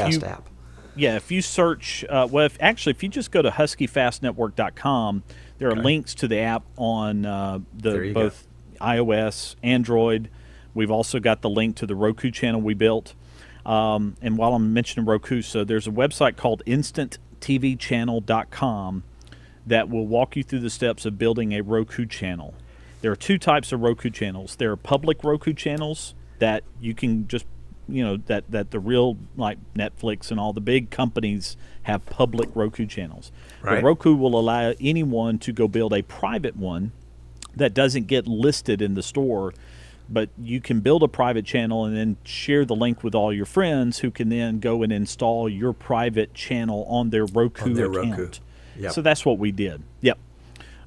you search, if you just go to huskyfastnetwork.com, there are links to the app on both iOS, Android. We've also got the link to the Roku channel we built. And while I'm mentioning Roku, so there's a website called instantvchannel.com that will walk you through the steps of building a Roku channel. There are 2 types of Roku channels. There are public Roku channels that you can just, that the real, like Netflix and all the big companies have public Roku channels. Right. But Roku will allow anyone to go build a private one that doesn't get listed in the store, but you can build a private channel and then share the link with all your friends who can then go and install your private channel on their Roku account. Yep. So that's what we did. Yep.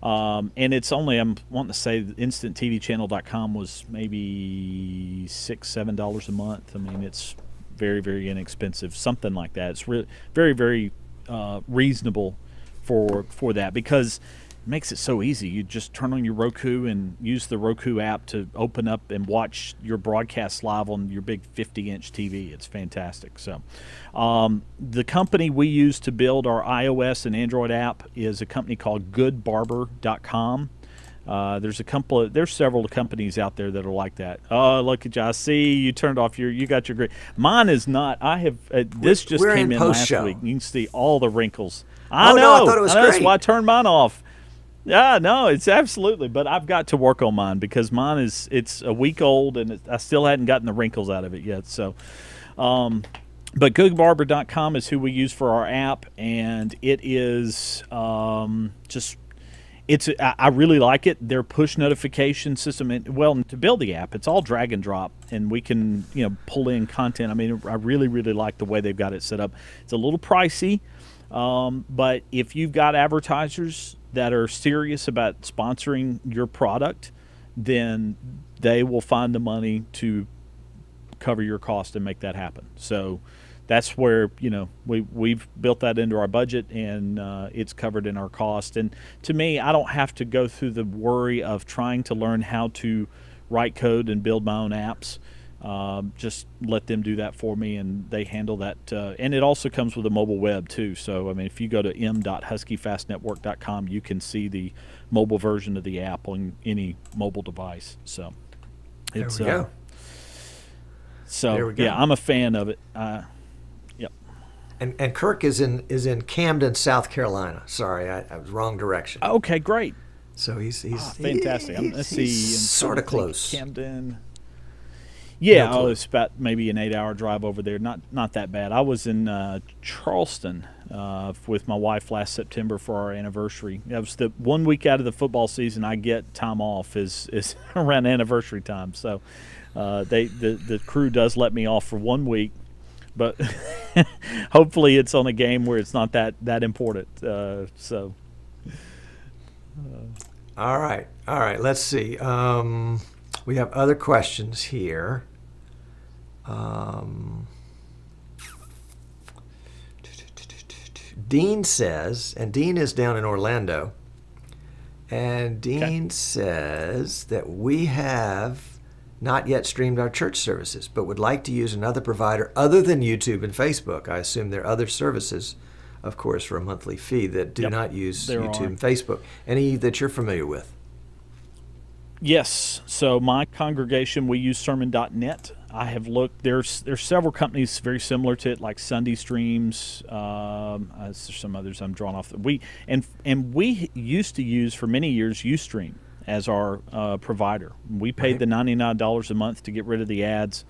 And it's only, I'm wanting to say InstantTVChannel.com was maybe $6-7 a month. I mean, it's very, very inexpensive, something like that. It's very, very reasonable for that, because it makes it so easy. You just turn on your Roku and use the Roku app to open up and watch your broadcast live on your big 50-inch TV. It's fantastic. So the company we use to build our iOS and Android app is a company called goodbarber.com. There's several companies out there that are like that. Oh, look at you! I see you turned off you got your great. Mine is not. I have this just came in last week. You can see all the wrinkles. I know. No, I thought it was great. That's why I turned mine off. Yeah, no, it's absolutely. But I've got to work on mine, because mine it's a week old and I still hadn't gotten the wrinkles out of it yet. So, but goodbarber.com is who we use for our app, and it is I really like it. Their push notification system, to build the app, it's all drag and drop, and we can pull in content. I mean, I really, really like the way they've got it set up. It's a little pricey, but if you've got advertisers that are serious about sponsoring your product, then they will find the money to cover your cost and make that happen. So that's where we've built that into our budget, and it's covered in our cost. And to me, I don't have to go through the worry of trying to learn how to write code and build my own apps. Just let them do that for me, and they handle that. And it also comes with a mobile web too. So I mean, if you go to m.huskyfastnetwork.com, you can see the mobile version of the app on any mobile device. So it's there we go. So there we go. Yeah, I'm a fan of it. Yep. And Kirk is in Camden, South Carolina. Sorry, I was wrong direction. Okay, great. So he's fantastic. Let's see. Sort of close. Camden. Yeah, No it's about maybe an 8-hour drive over there. Not that bad. I was in Charleston with my wife last September for our anniversary. That was the 1 week out of the football season I get time off is around anniversary time. So the crew does let me off for 1 week, but hopefully it's on a game where it's not that important. All right. Let's see. We have other questions here. Dean says, and Dean is down in Orlando, and Dean says that we have not yet streamed our church services, but would like to use another provider other than YouTube and Facebook. I assume there are other services, of course, for a monthly fee that do not use YouTube and Facebook. Any that you're familiar with? Yes. So my congregation, we use sermon.net. I have looked. There's several companies very similar to it, like Sunday Streams. There's some others I'm drawing off. We used to use for many years Ustream as our provider. We paid the $99 a month to get rid of the ads,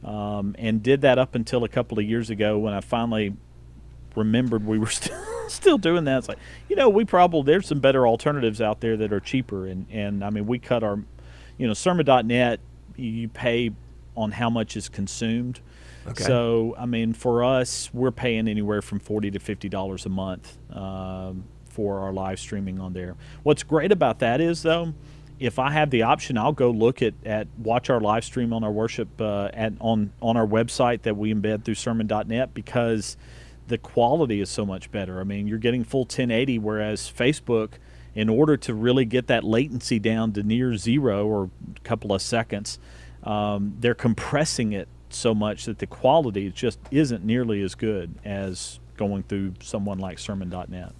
and did that up until a couple of years ago when I finally remembered we were still doing that. It's like, there's some better alternatives out there that are cheaper, and I mean, we cut our, sermon.net, you pay on how much is consumed. Okay. So I mean, for us, we're paying anywhere from $40 to $50 a month for our live streaming on there. What's great about that is, though, if I have the option, I'll go look at watch our live stream on our worship on our website that we embed through sermon.net, because the quality is so much better. I mean, you're getting full 1080, whereas Facebook, in order to really get that latency down to near zero or a couple of seconds, they're compressing it so much that the quality just isn't nearly as good as going through someone like sermon.net.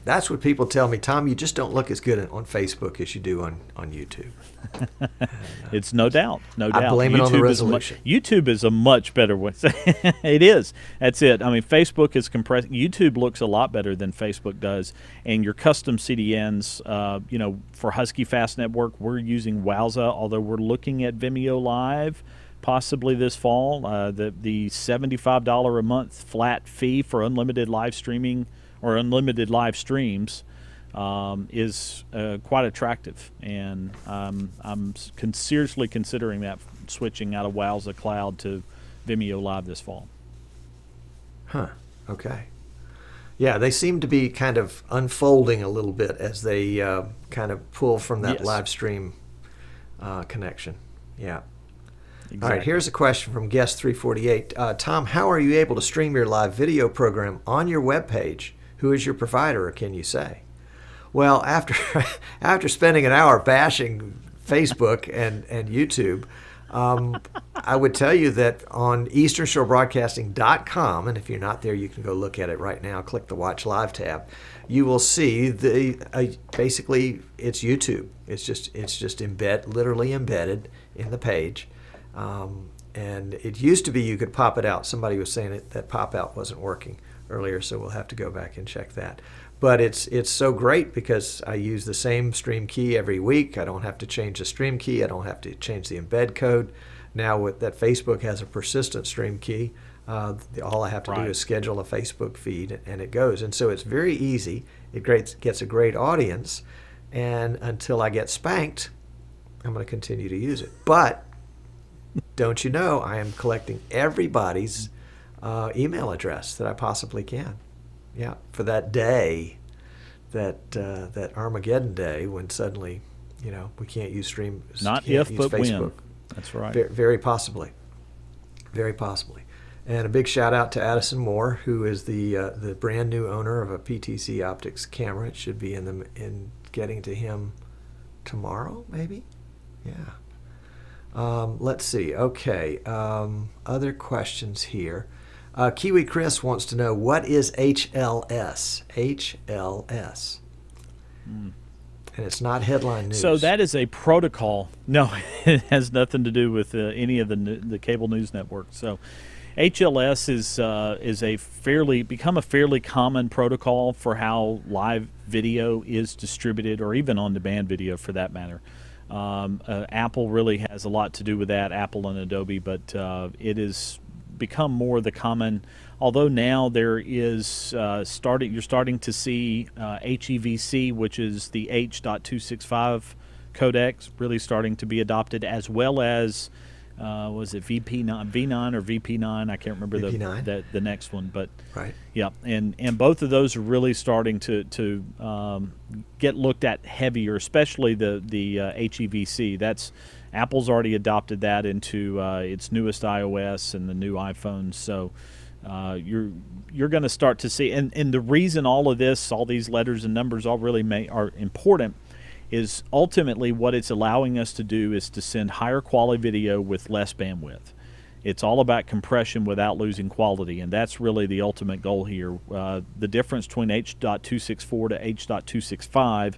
That's what people tell me. Tom, you just don't look as good on Facebook as you do on YouTube. It's no doubt. I blame it on the resolution. YouTube is a much better way. It is. That's it. I mean, Facebook is compressed. YouTube looks a lot better than Facebook does. And your custom CDNs, for Husky Fast Network, we're using Wowza, although we're looking at Vimeo Live possibly this fall. The $75 a month flat fee for unlimited live streaming or unlimited live streams is quite attractive, and I'm seriously considering that, switching out of Wowza Cloud to Vimeo Live this fall. Huh. Okay. Yeah, they seem to be kind of unfolding a little bit as they kind of pull from that Yes. live stream connection. Yeah. Exactly. All right, here's a question from Guest 348. Tom, how are you able to stream your live video program on your web page? Who is your provider, or can you say? Well, after spending an hour bashing Facebook and YouTube, I would tell you that on easternshore.broadcasting.com, and if you're not there, you can go look at it right now. Click the Watch Live tab. You will see basically it's YouTube. It's just literally embedded in the page. And it used to be you could pop it out. Somebody was saying that pop out wasn't working earlier, so we'll have to go back and check that. But it's so great because I use the same stream key every week. I don't have to change the stream key. I don't have to change the embed code. Now with that, Facebook has a persistent stream key. All I have to do is schedule a Facebook feed, and it goes. And so it's very easy. It gets a great audience, and until I get spanked, I'm going to continue to use it. But don't you know, I am collecting everybody's email address that I possibly can. Yeah, for that day, that Armageddon day when suddenly, we can't use stream. Not can't if, use but Facebook. when. That's right. Very possibly. Very possibly. And a big shout out to Addison Moore, who is the brand new owner of a PTC Optics camera. It should be in getting to him tomorrow, maybe. Yeah. Let's see. Okay. Other questions here. Kiwi Chris wants to know, what is HLS? HLS. And it's not headline news. So that is a protocol. No, it has nothing to do with any of the cable news networks. So HLS is become a fairly common protocol for how live video is distributed, or even on-demand video for that matter. Apple really has a lot to do with that, Apple and Adobe, but it has become more the common. Although now there is you're starting to see HEVC, which is the H.265 codec, really starting to be adopted, as well as was it V9 or VP9? I can't remember the next one, but right. Yeah, and both of those are really starting to get looked at heavier, especially the HEVC. That's Apple's already adopted that into its newest iOS and the new iPhones. So you're going to start to see, and the reason all these letters and numbers all really are important is ultimately what it's allowing us to do is to send higher quality video with less bandwidth. It's all about compression without losing quality, and that's really the ultimate goal here. The difference between H.264 to H.265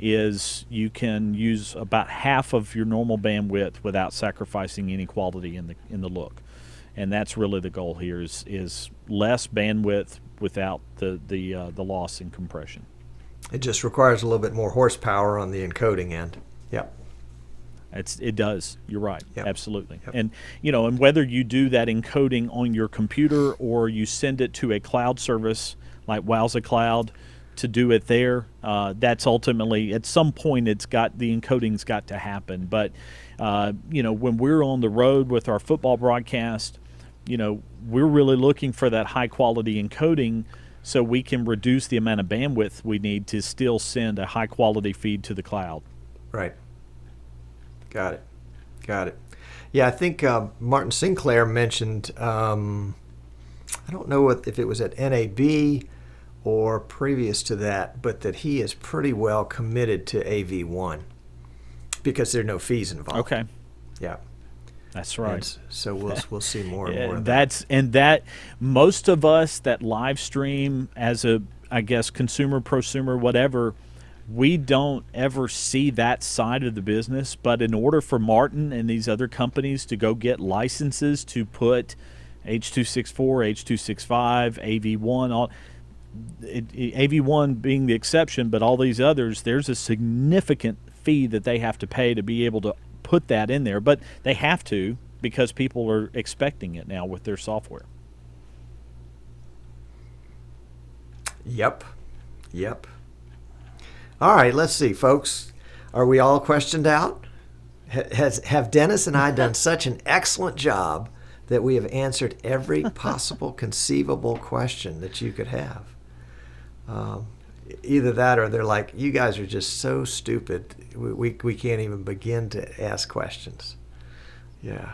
is you can use about half of your normal bandwidth without sacrificing any quality in the look, and that's really the goal here is less bandwidth without the loss in compression. It just requires a little bit more horsepower on the encoding end. Yep. It does. You're right. Yep. Absolutely. Yep. And whether you do that encoding on your computer or you send it to a cloud service like Wowza Cloud to do it there, that's ultimately at some point the encoding's got to happen. But when we're on the road with our football broadcast, we're really looking for that high quality encoding, so we can reduce the amount of bandwidth we need to still send a high quality feed to the cloud. Right. Got it. Yeah, I think Martin Sinclair mentioned, I don't know if it was at NAB or previous to that, but that he is pretty well committed to AV1 because there are no fees involved. Okay. Yeah. That's right. And so we'll see more and more of that. Most of us that live stream as a, I guess, consumer, prosumer, whatever, we don't ever see that side of the business. But in order for Martin and these other companies to go get licenses to put H.264, H.265, AV1, AV1 being the exception, but all these others, there's a significant fee that they have to pay to be able to put that in there, but they have to because people are expecting it now with their software. Yep. All right, let's see, folks. Are we all questioned out? Have Dennis and I done such an excellent job that we have answered every possible conceivable question that you could have? Either that or they're like, you guys are just so stupid. We can't even begin to ask questions. Yeah.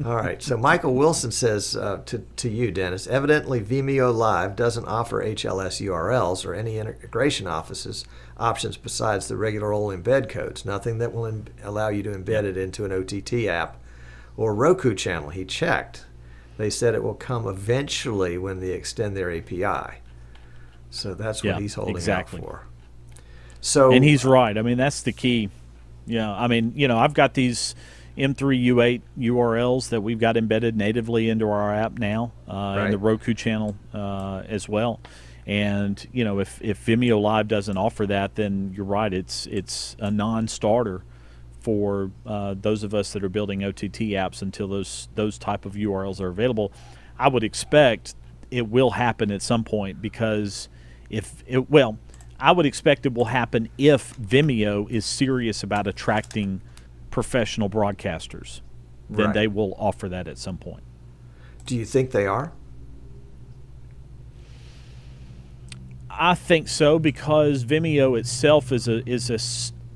All right. So Michael Wilson says to you, Dennis, evidently Vimeo Live doesn't offer HLS URLs or any integration options besides the regular old embed codes. Nothing that will allow you to embed it into an OTT app or Roku channel. He checked. They said it will come eventually when they extend their API. So that's what he's holding out for. So, and he's right. I mean, that's the key. Yeah. I mean, I've got these M3U8 URLs that we've got embedded natively into our app now, in the Roku channel as well. And if Vimeo Live doesn't offer that, then you're right. It's a non-starter for those of us that are building OTT apps until those type of URLs are available. I would expect it will happen at some point, because I would expect it will happen if Vimeo is serious about attracting professional broadcasters. Then they will offer that at some point. Do you think they are? I think so, because Vimeo itself is a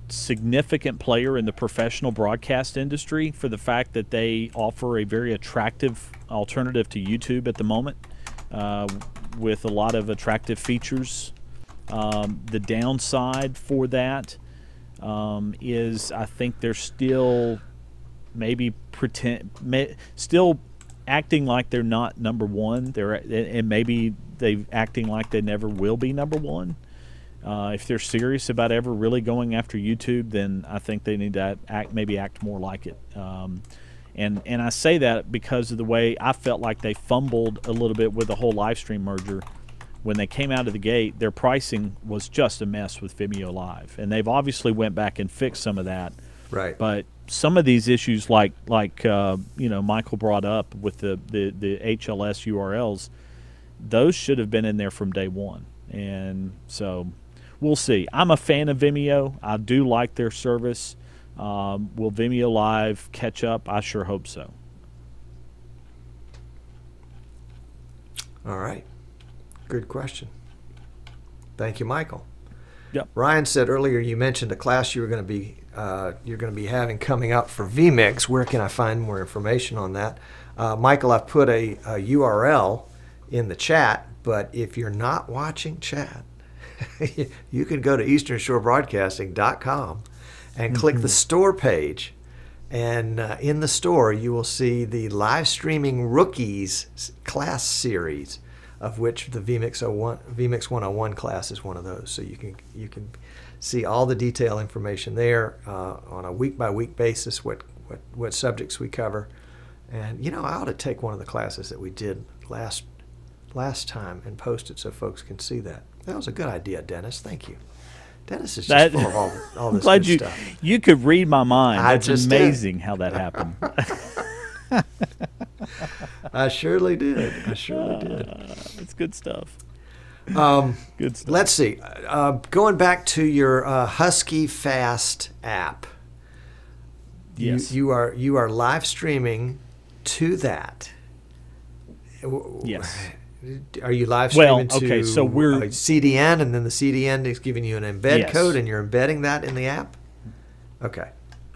significant player in the professional broadcast industry for the fact that they offer a very attractive alternative to YouTube at the moment, with a lot of attractive features. The downside for that is I think they're still still acting like they're not number one. And maybe they're acting like they never will be number one. If they're serious about ever really going after YouTube, then I think they need to act more like it. And I say that because of the way I felt like they fumbled a little bit with the whole Livestream merger. When they came out of the gate, their pricing was just a mess with Vimeo Live, and they've obviously went back and fixed some of that. Right. But some of these issues, like Michael brought up with the HLS URLs, those should have been in there from day one. And so we'll see. I'm a fan of Vimeo. I do like their service. Will Vimeo Live catch up? I sure hope so. All right. Good question. Thank you, Michael. Yep. Ryan said earlier you mentioned a class you're going to be having coming up for vMix. Where can I find more information on that? Michael, I've put a URL in the chat, but if you're not watching chat, you can go to easternshorebroadcasting.com and click the store page. And in the store, you will see the live streaming rookies class series, of which the vMix 101 class is one of those. So you can see all the detail information there on a week-by-week basis, what subjects we cover. And, I ought to take one of the classes that we did last time and post it so folks can see that. That was a good idea, Dennis. Thank you. Dennis is just full of all this glad good stuff. You could read my mind. That's amazing how that happened. I surely did. It's good stuff. Good stuff. Let's see. Going back to your Husky Fast app. Yes. You are live streaming to that. Yes. Are you live streaming to so we're CDN, and then the CDN is giving you an embed code, and you're embedding that in the app? Okay.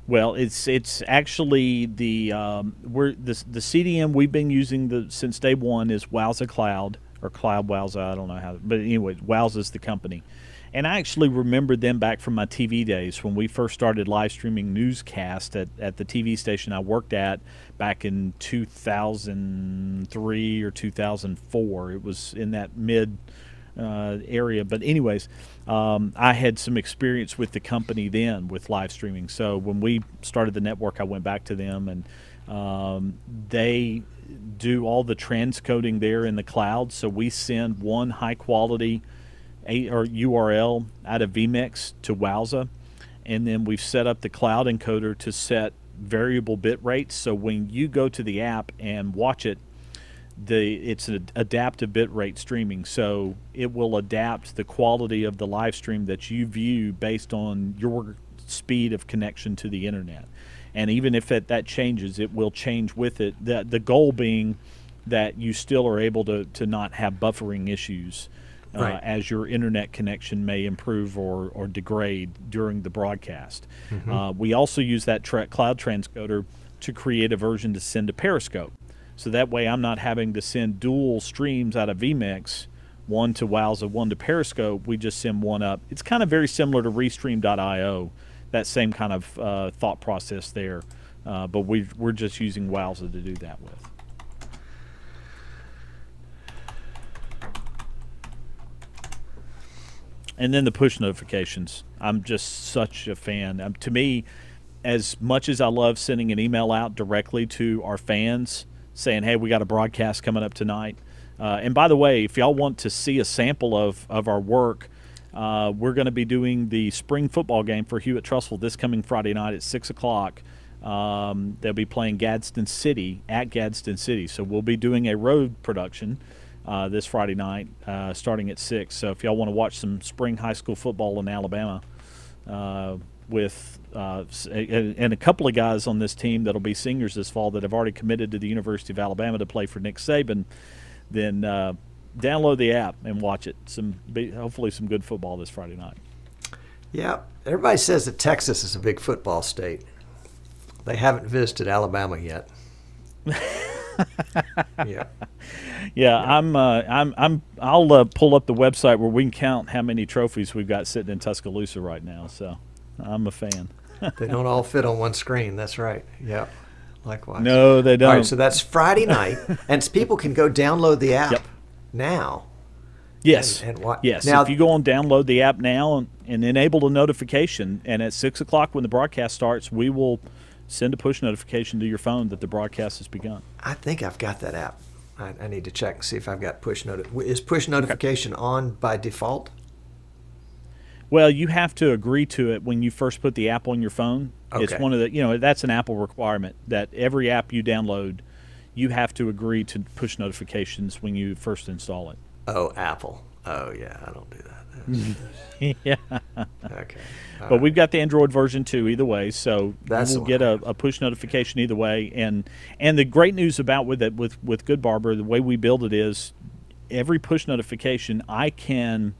Well, it's actually the CDN we've been using since day one is Wowza Cloud, or Cloud Wowza. I don't know how, but anyway, Wowza is the company. And I actually remembered them back from my TV days when we first started live streaming newscast at the TV station I worked at back in 2003 or 2004. It was in that mid area. But anyways, I had some experience with the company then with live streaming. So when we started the network, I went back to them, and they do all the transcoding there in the cloud. So we send one high quality URL out of vMix to Wowza, and then we've set up the cloud encoder to set variable bit rates. So when you go to the app and watch it, it's an adaptive bit rate streaming. So it will adapt the quality of the live stream that you view based on your speed of connection to the internet. And even if that changes, it will change with it. The goal being that you still are able to not have buffering issues Right. as your internet connection may improve or degrade during the broadcast. We also use that cloud transcoder to create a version to send to Periscope. So that way I'm not having to send dual streams out of vMix, one to Wowza, one to Periscope. We just send one up. It's kind of very similar to Restream.io, that same kind of thought process there. But we're just using Wowza to do that with. And then the push notifications. I'm just such a fan. To me, as much as I love sending an email out directly to our fans saying, hey, we got a broadcast coming up tonight. And by the way, if y'all want to see a sample of our work, we're going to be doing the spring football game for Hewitt-Trussville this coming Friday night at 6 o'clock. They'll be playing Gadsden City at Gadsden City. So we'll be doing a road production this Friday night starting at 6. So if y'all want to watch some spring high school football in Alabama with and a couple of guys on this team that'll be seniors this fall that have already committed to the University of Alabama to play for Nick Saban, then download the app and watch it. Hopefully some good football this Friday night. Yeah, everybody says that Texas is a big football state. They haven't visited Alabama yet. I'll pull up the website where we can count how many trophies we've got sitting in Tuscaloosa right now. So I'm a fan. They don't all fit on one screen. That's right. Yeah. Likewise. No, they don't. All right, so that's Friday night, and people can go download the app now. Yes. Yes. Now, if you go and download the app now and enable the notification, and at 6 o'clock when the broadcast starts, we will send a push notification to your phone that the broadcast has begun. I think I've got that app. I need to check and see if I've got push notification. Is push notification on by default? Well, you have to agree to it when you first put the app on your phone. Okay. It's one of the, that's an Apple requirement that every app you download, you have to agree to push notifications when you first install it. Oh, Apple. Oh, yeah, I don't do that. Yeah. Okay. But we've got the Android version too, either way, so That's you will get a push notification either way. And the great news about with Good Barber, the way we build it is every push notification, I can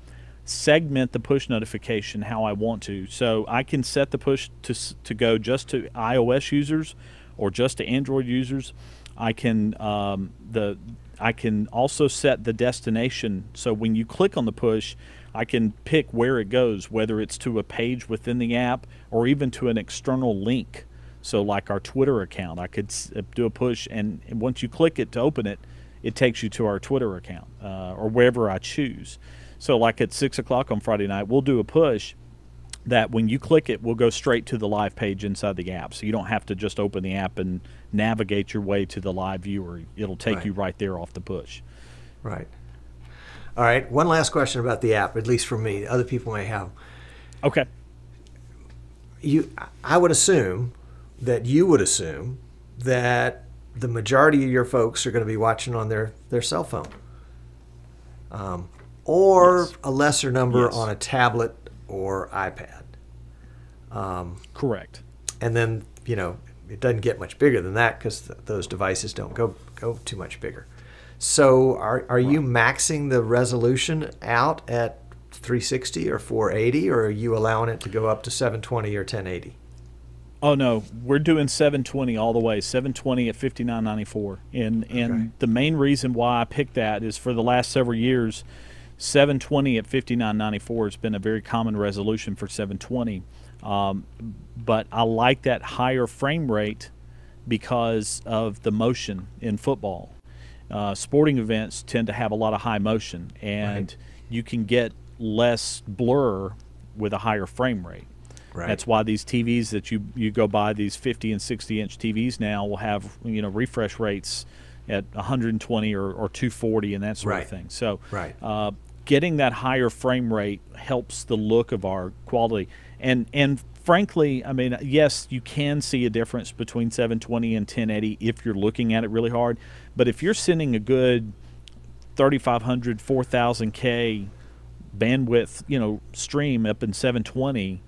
segment the push notification how I want to. So I can set the push to go just to iOS users or just to Android users. I can I can also set the destination. So when you click on the push, I can pick where it goes, whether it's to a page within the app or even to an external link. So like our Twitter account, I could do a push, and once you click it to open it, it takes you to our Twitter account or wherever I choose. So like at 6 o'clock on Friday night, we'll do a push that when you click it, will go straight to the live page inside the app. So you don't have to just open the app and navigate your way to the live viewer. It'll take you right there off the push. Right. All right. One last question about the app, at least for me. Other people may have. Okay. I would assume that you would assume that the majority of your folks are going to be watching on their cell phone. Or yes. A lesser number yes. on a tablet or iPad. Correct. And then, it doesn't get much bigger than that because those devices don't go too much bigger. So are you maxing the resolution out at 360 or 480, or are you allowing it to go up to 720 or 1080? Oh, no. We're doing 720 all the way, 720 at 5994. And the main reason why I picked that is for the last several years, 720 at 5994 has been a very common resolution for 720. But I like that higher frame rate because of the motion in football. Sporting events tend to have a lot of high motion, and you can get less blur with a higher frame rate. Right. That's why these TVs that you go buy, these 50 and 60-inch TVs now, will have refresh rates at 120 or 240 and that sort of thing. So getting that higher frame rate helps the look of our quality. And frankly, I mean, yes, you can see a difference between 720 and 1080 if you're looking at it really hard. But if you're sending a good 3,500, 4,000K bandwidth, stream up in 720,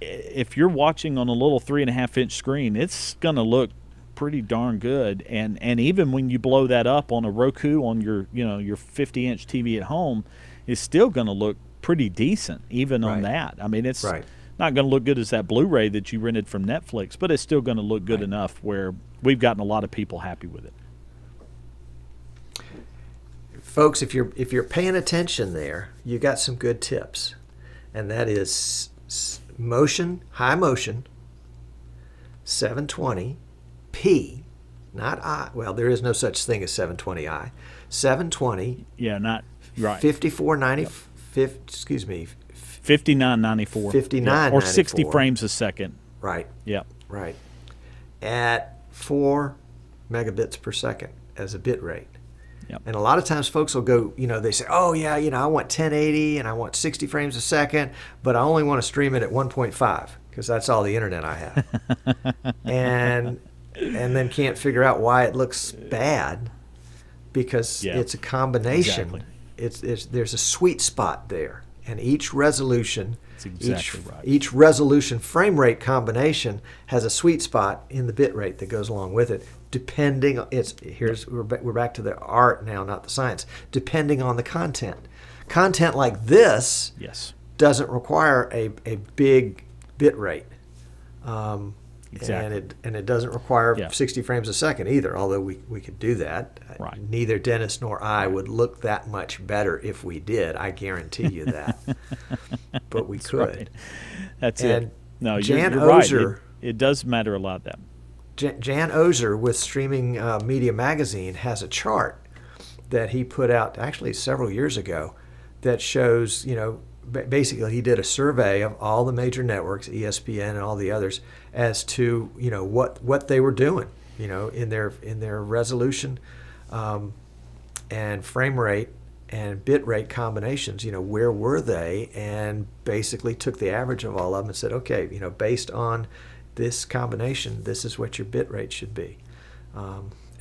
if you're watching on a little 3.5-inch screen, it's going to look pretty darn good. And even when you blow that up on a Roku on your 50-inch TV at home, is still going to look pretty decent even on that. I mean, it's not going to look good as that Blu-ray that you rented from Netflix, but it's still going to look good enough where we've gotten a lot of people happy with it. Folks, if you're paying attention there, you got some good tips, and that is high motion, 720p, not I. Well, there is no such thing as 720i. 720. Yeah, not right. 5490. Yep. Excuse me. 5994. 5994. Or 60 frames a second. Right. Yep. Right. At 4 megabits per second as a bit rate. Yep. And a lot of times folks will go, they say, oh, yeah, I want 1080 and I want 60 frames a second, but I only want to stream it at 1.5 because that's all the internet I have. and then can't figure out why it looks bad because it's a combination. Exactly. There's a sweet spot there. And each resolution, each resolution frame rate combination has a sweet spot in the bit rate that goes along with it. Depending, we're back to the art now, not the science. Depending on the content, like this, doesn't require a big bit rate, exactly. and it doesn't require 60 frames a second either. Although we could do that, neither Dennis nor I would look that much better if we did. I guarantee you that. But we could. Right. That's it. No, Jan you're Ozer, right. It does matter a lot. That. Jan Ozer with Streaming Media Magazine has a chart that he put out actually several years ago that shows, basically he did a survey of all the major networks, ESPN and all the others, as to, what they were doing, in their resolution and frame rate and bit rate combinations, where were they, and basically took the average of all of them and said, okay, based on this combination, this is what your bit rate should be.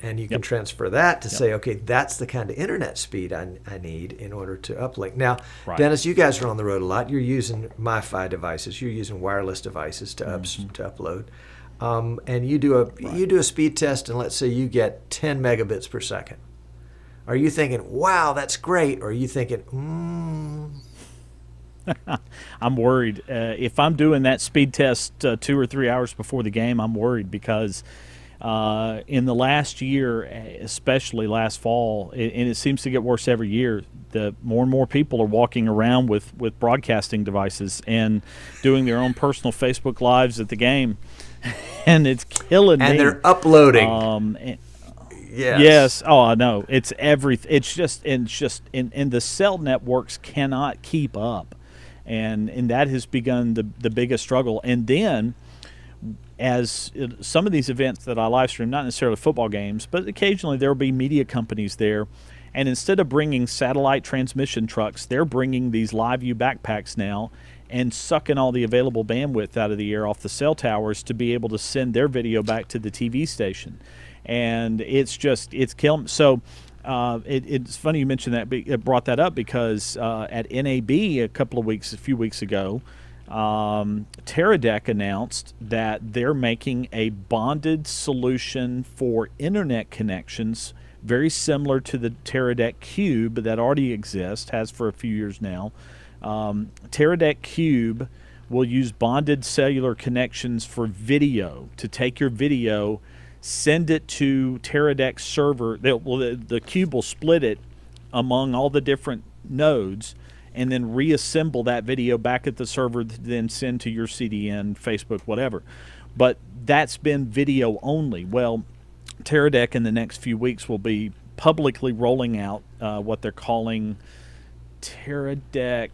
And you can transfer that to say, okay, that's the kind of internet speed I need in order to uplink. Now, Dennis, you guys are on the road a lot. You're using MiFi devices. You're using wireless devices to upload. And you do a speed test, and let's say you get 10 megabits per second. Are you thinking, wow, that's great? Or are you thinking, I'm worried. If I'm doing that speed test 2 or 3 hours before the game, I'm worried because in the last year, especially last fall, and it seems to get worse every year, the more and more people are walking around with broadcasting devices and doing their own personal Facebook Lives at the game, and it's killing me. And they're uploading. Yes. Oh, I know. It's everything. It's just and the cell networks cannot keep up. And that has begun the biggest struggle. And then, as some of these events that I live stream, not necessarily football games, but occasionally there will be media companies there. And instead of bringing satellite transmission trucks, they're bringing these LiveView backpacks now and sucking all the available bandwidth out of the air off the cell towers to be able to send their video back to the TV station. And it's killing. So it's funny you mentioned that. It brought that up because at NAB a few weeks ago, Teradek announced that they're making a bonded solution for internet connections, very similar to the Teradek Cube that already exists, has for a few years now. Teradek Cube will use bonded cellular connections for video, to take your video, send it to Teradek's server. The Cube will split it among all the different nodes and then reassemble that video back at the server, then send to your CDN, Facebook, whatever. But that's been video only. Well, Teradek in the next few weeks will be publicly rolling out what they're calling Teradek.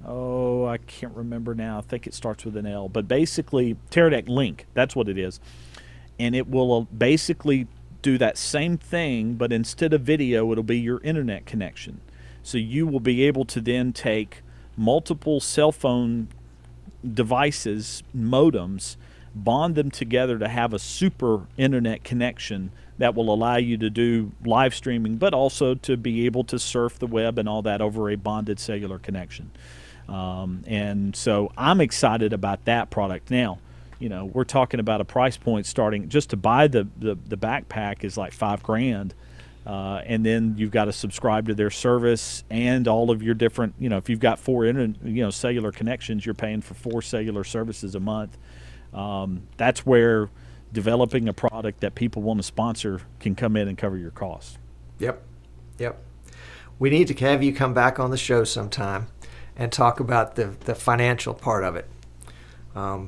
Oh, I can't remember now. I think it starts with an L. But basically, Teradek Link. That's what it is. And it will basically do that same thing, but instead of video, it'll be your internet connection. So you will be able to then take multiple cell phone devices, modems, bond them together to have a super internet connection that will allow you to do live streaming, but also to be able to surf the web and all that over a bonded cellular connection. And so I'm excited about that product. Now, we're talking about a price point starting just to buy the backpack is like $5,000. And then you've got to subscribe to their service and all of your different, if you've got 4 cellular connections, you're paying for 4 cellular services a month. That's where developing a product that people want to sponsor can come in and cover your costs. Yep. We need to have you come back on the show sometime and talk about the financial part of it,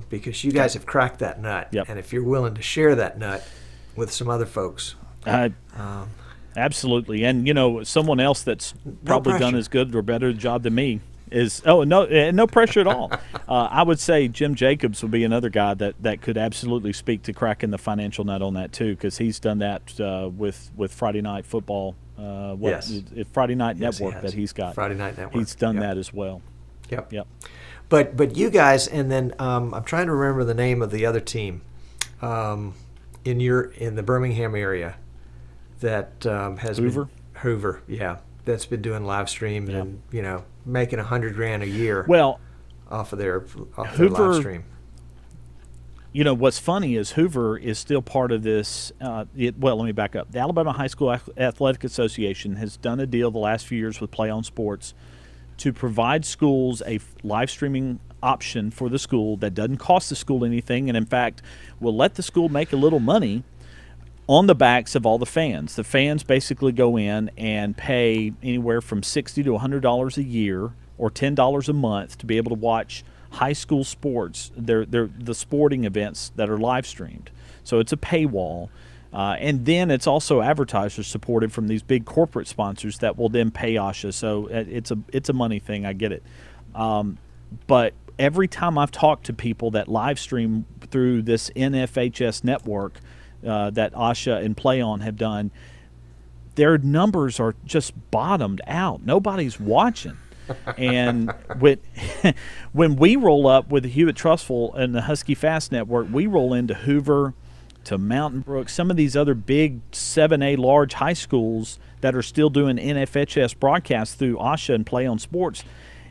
because you guys have cracked that nut. Yep. And if you're willing to share that nut with some other folks. Absolutely. And, someone else that's probably done as good or better job than me is, no pressure at all. I would say Jim Jacobs would be another guy that could absolutely speak to cracking the financial nut on that too, because he's done that with Friday Night Football. Friday Night Network that he's got. Friday Night Network. He's done that as well. Yep. But you guys, and then I'm trying to remember the name of the other team in the Birmingham area that has Hoover, yeah, that's been doing live streams and making $100,000 a year. Well, off their live stream. What's funny is Hoover is still part of this. Let me back up. The Alabama High School Athletic Association has done a deal the last few years with Play On Sports to provide schools a live streaming option for the school that doesn't cost the school anything, and in fact will let the school make a little money on the backs of all the fans. The fans basically go in and pay anywhere from $60 to $100 a year or $10 a month to be able to watch high school sports, the sporting events that are live streamed. So it's a paywall. And then it's also advertisers supported from these big corporate sponsors that will then pay ASHA. So it's a money thing. I get it. But every time I've talked to people that live stream through this NFHS network that ASHA and Play On have done, their numbers are just bottomed out. Nobody's watching. And when we roll up with the Hewitt Trustful and the Husky Fast Network, we roll into Hoover, to Mountain Brook, some of these other big 7A large high schools that are still doing NFHS broadcasts through ASHA and Play On Sports.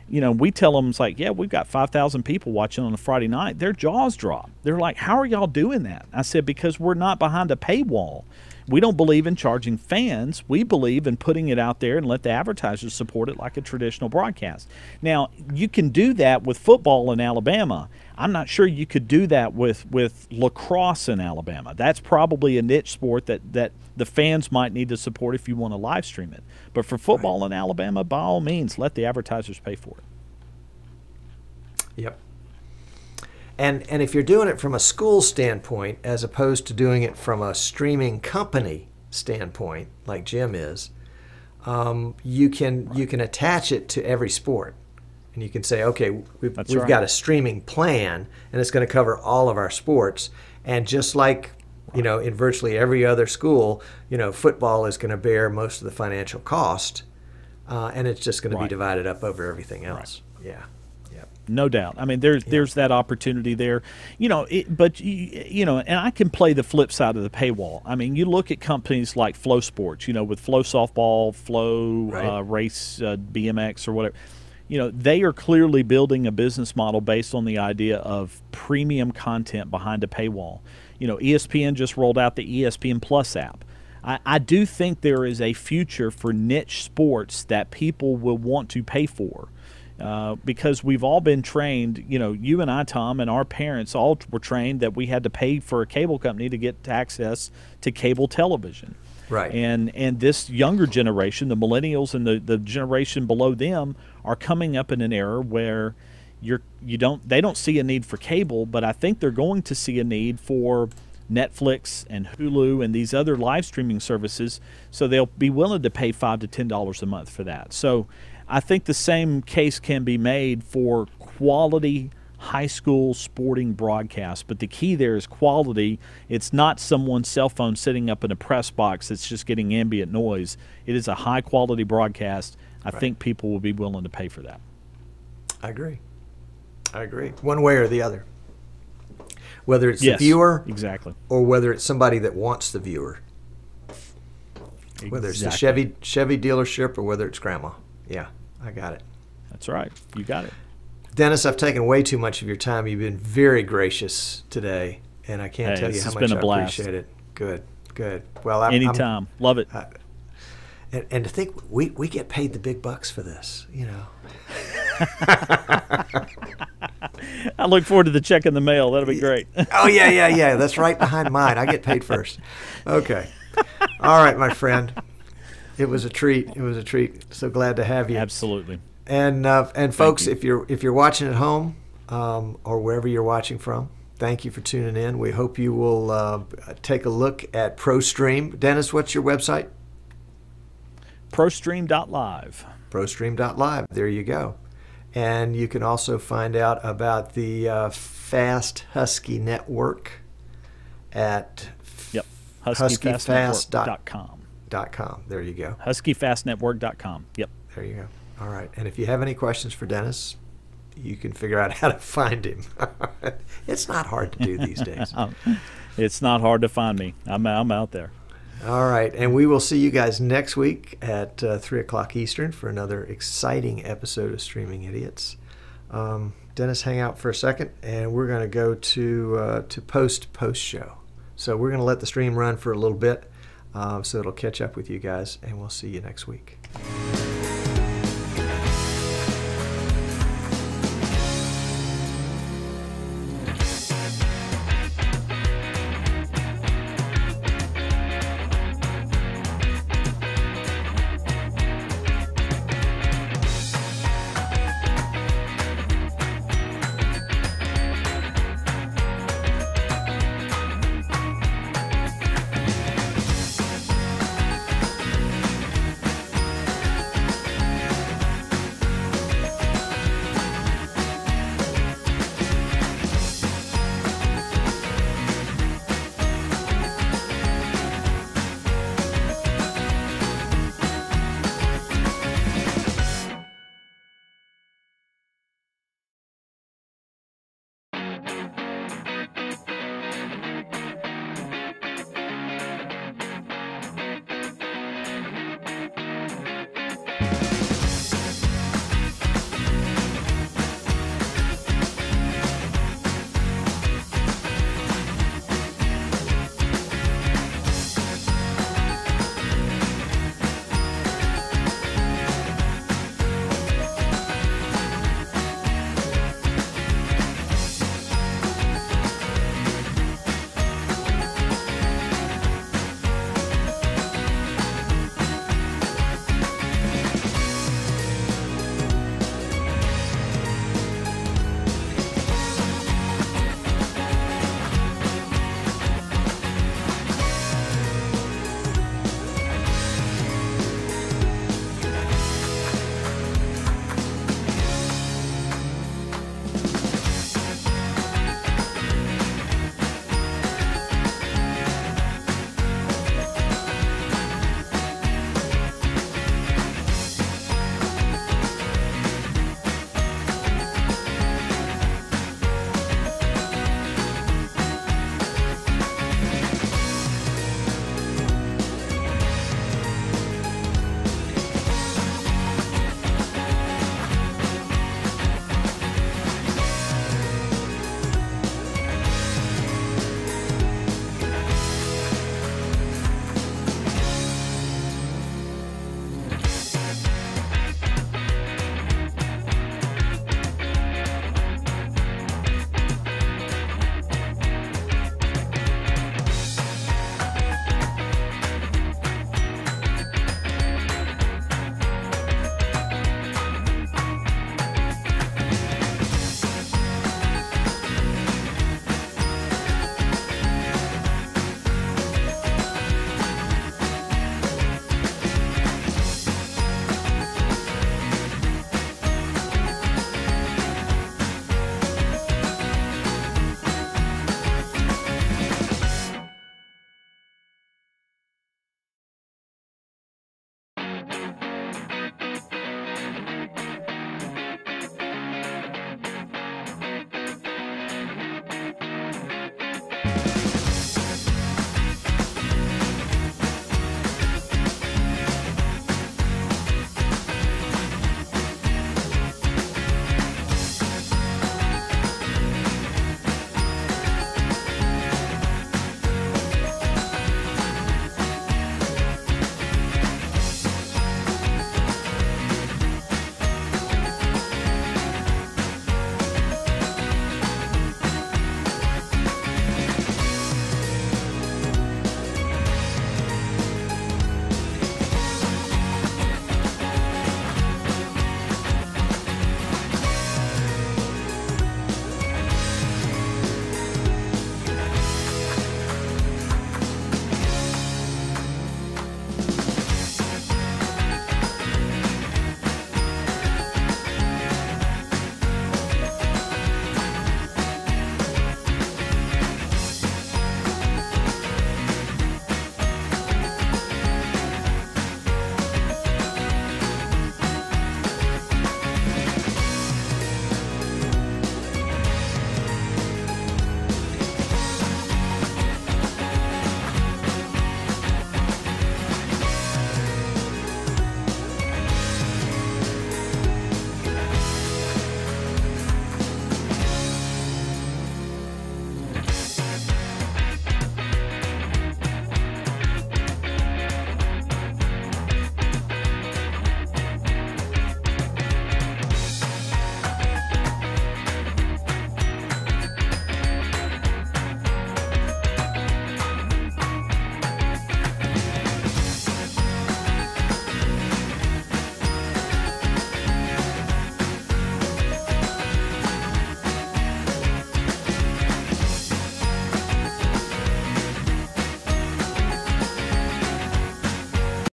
We tell them, it's like, yeah, we've got 5,000 people watching on a Friday night. Their jaws drop. They're like, how are y'all doing that? I said, because we're not behind a paywall. We don't believe in charging fans. We believe in putting it out there and let the advertisers support it like a traditional broadcast. Now, you can do that with football in Alabama. I'm not sure you could do that with lacrosse in Alabama. That's probably a niche sport that the fans might need to support if you want to live stream it. But for football in Alabama, by all means, let the advertisers pay for it. Yep. And if you're doing it from a school standpoint as opposed to doing it from a streaming company standpoint, like Jim is, you can attach it to every sport, and you can say, okay, we've got a streaming plan, and it's going to cover all of our sports. And just like in virtually every other school, football is going to bear most of the financial cost, and it's just going to be divided up over everything else. Right. Yeah. No doubt. I mean, there's that opportunity there, and I can play the flip side of the paywall. I mean, you look at companies like Flow Sports, with Flow Softball, Flow Race, BMX or whatever. They are clearly building a business model based on the idea of premium content behind a paywall. ESPN just rolled out the ESPN Plus app. I do think there is a future for niche sports that people will want to pay for. Because we've all been trained, you and I, Tom, and our parents all were trained that we had to pay for a cable company to get access to cable television. Right. And this younger generation, the millennials and the generation below them, are coming up in an era where they don't see a need for cable, but I think they're going to see a need for Netflix and Hulu and these other live streaming services, so they'll be willing to pay $5 to $10 a month for that. So I think the same case can be made for quality high school sporting broadcast, but the key there is quality. It's not someone's cell phone sitting up in a press box that's just getting ambient noise. It is a high quality broadcast. I think people will be willing to pay for that. I agree. One way or the other. Whether it's the viewer or whether it's somebody that wants the viewer. Whether it's the Chevy dealership or whether it's grandma. Yeah, I got it. That's right. You got it. Dennis, I've taken way too much of your time. You've been very gracious today, and I can't tell you how much I appreciate it. Good. Well, anytime. Love it. And to think we get paid the big bucks for this, you know. I look forward to the check in the mail. That'll be great. Oh, yeah. That's right behind mine. I get paid first. Okay. All right, my friend. It was a treat. So glad to have you. Absolutely. And folks, if you're watching at home or wherever you're watching from, thank you for tuning in. We hope you will take a look at ProStream. Dennis, what's your website? ProStream.live. ProStream.live. There you go. And you can also find out about the Fast Husky Network at huskyfastnetwork.com. There you go. huskyfastnetwork.com. Yep. There you go. All right. And if you have any questions for Dennis, you can figure out how to find him. It's not hard to do these days. It's not hard to find me. I'm out there. All right. And we will see you guys next week at 3 o'clock Eastern for another exciting episode of Streaming Idiots. Dennis, hang out for a second, and we're going to go to post show. So we're going to let the stream run for a little bit so it'll catch up with you guys, and we'll see you next week.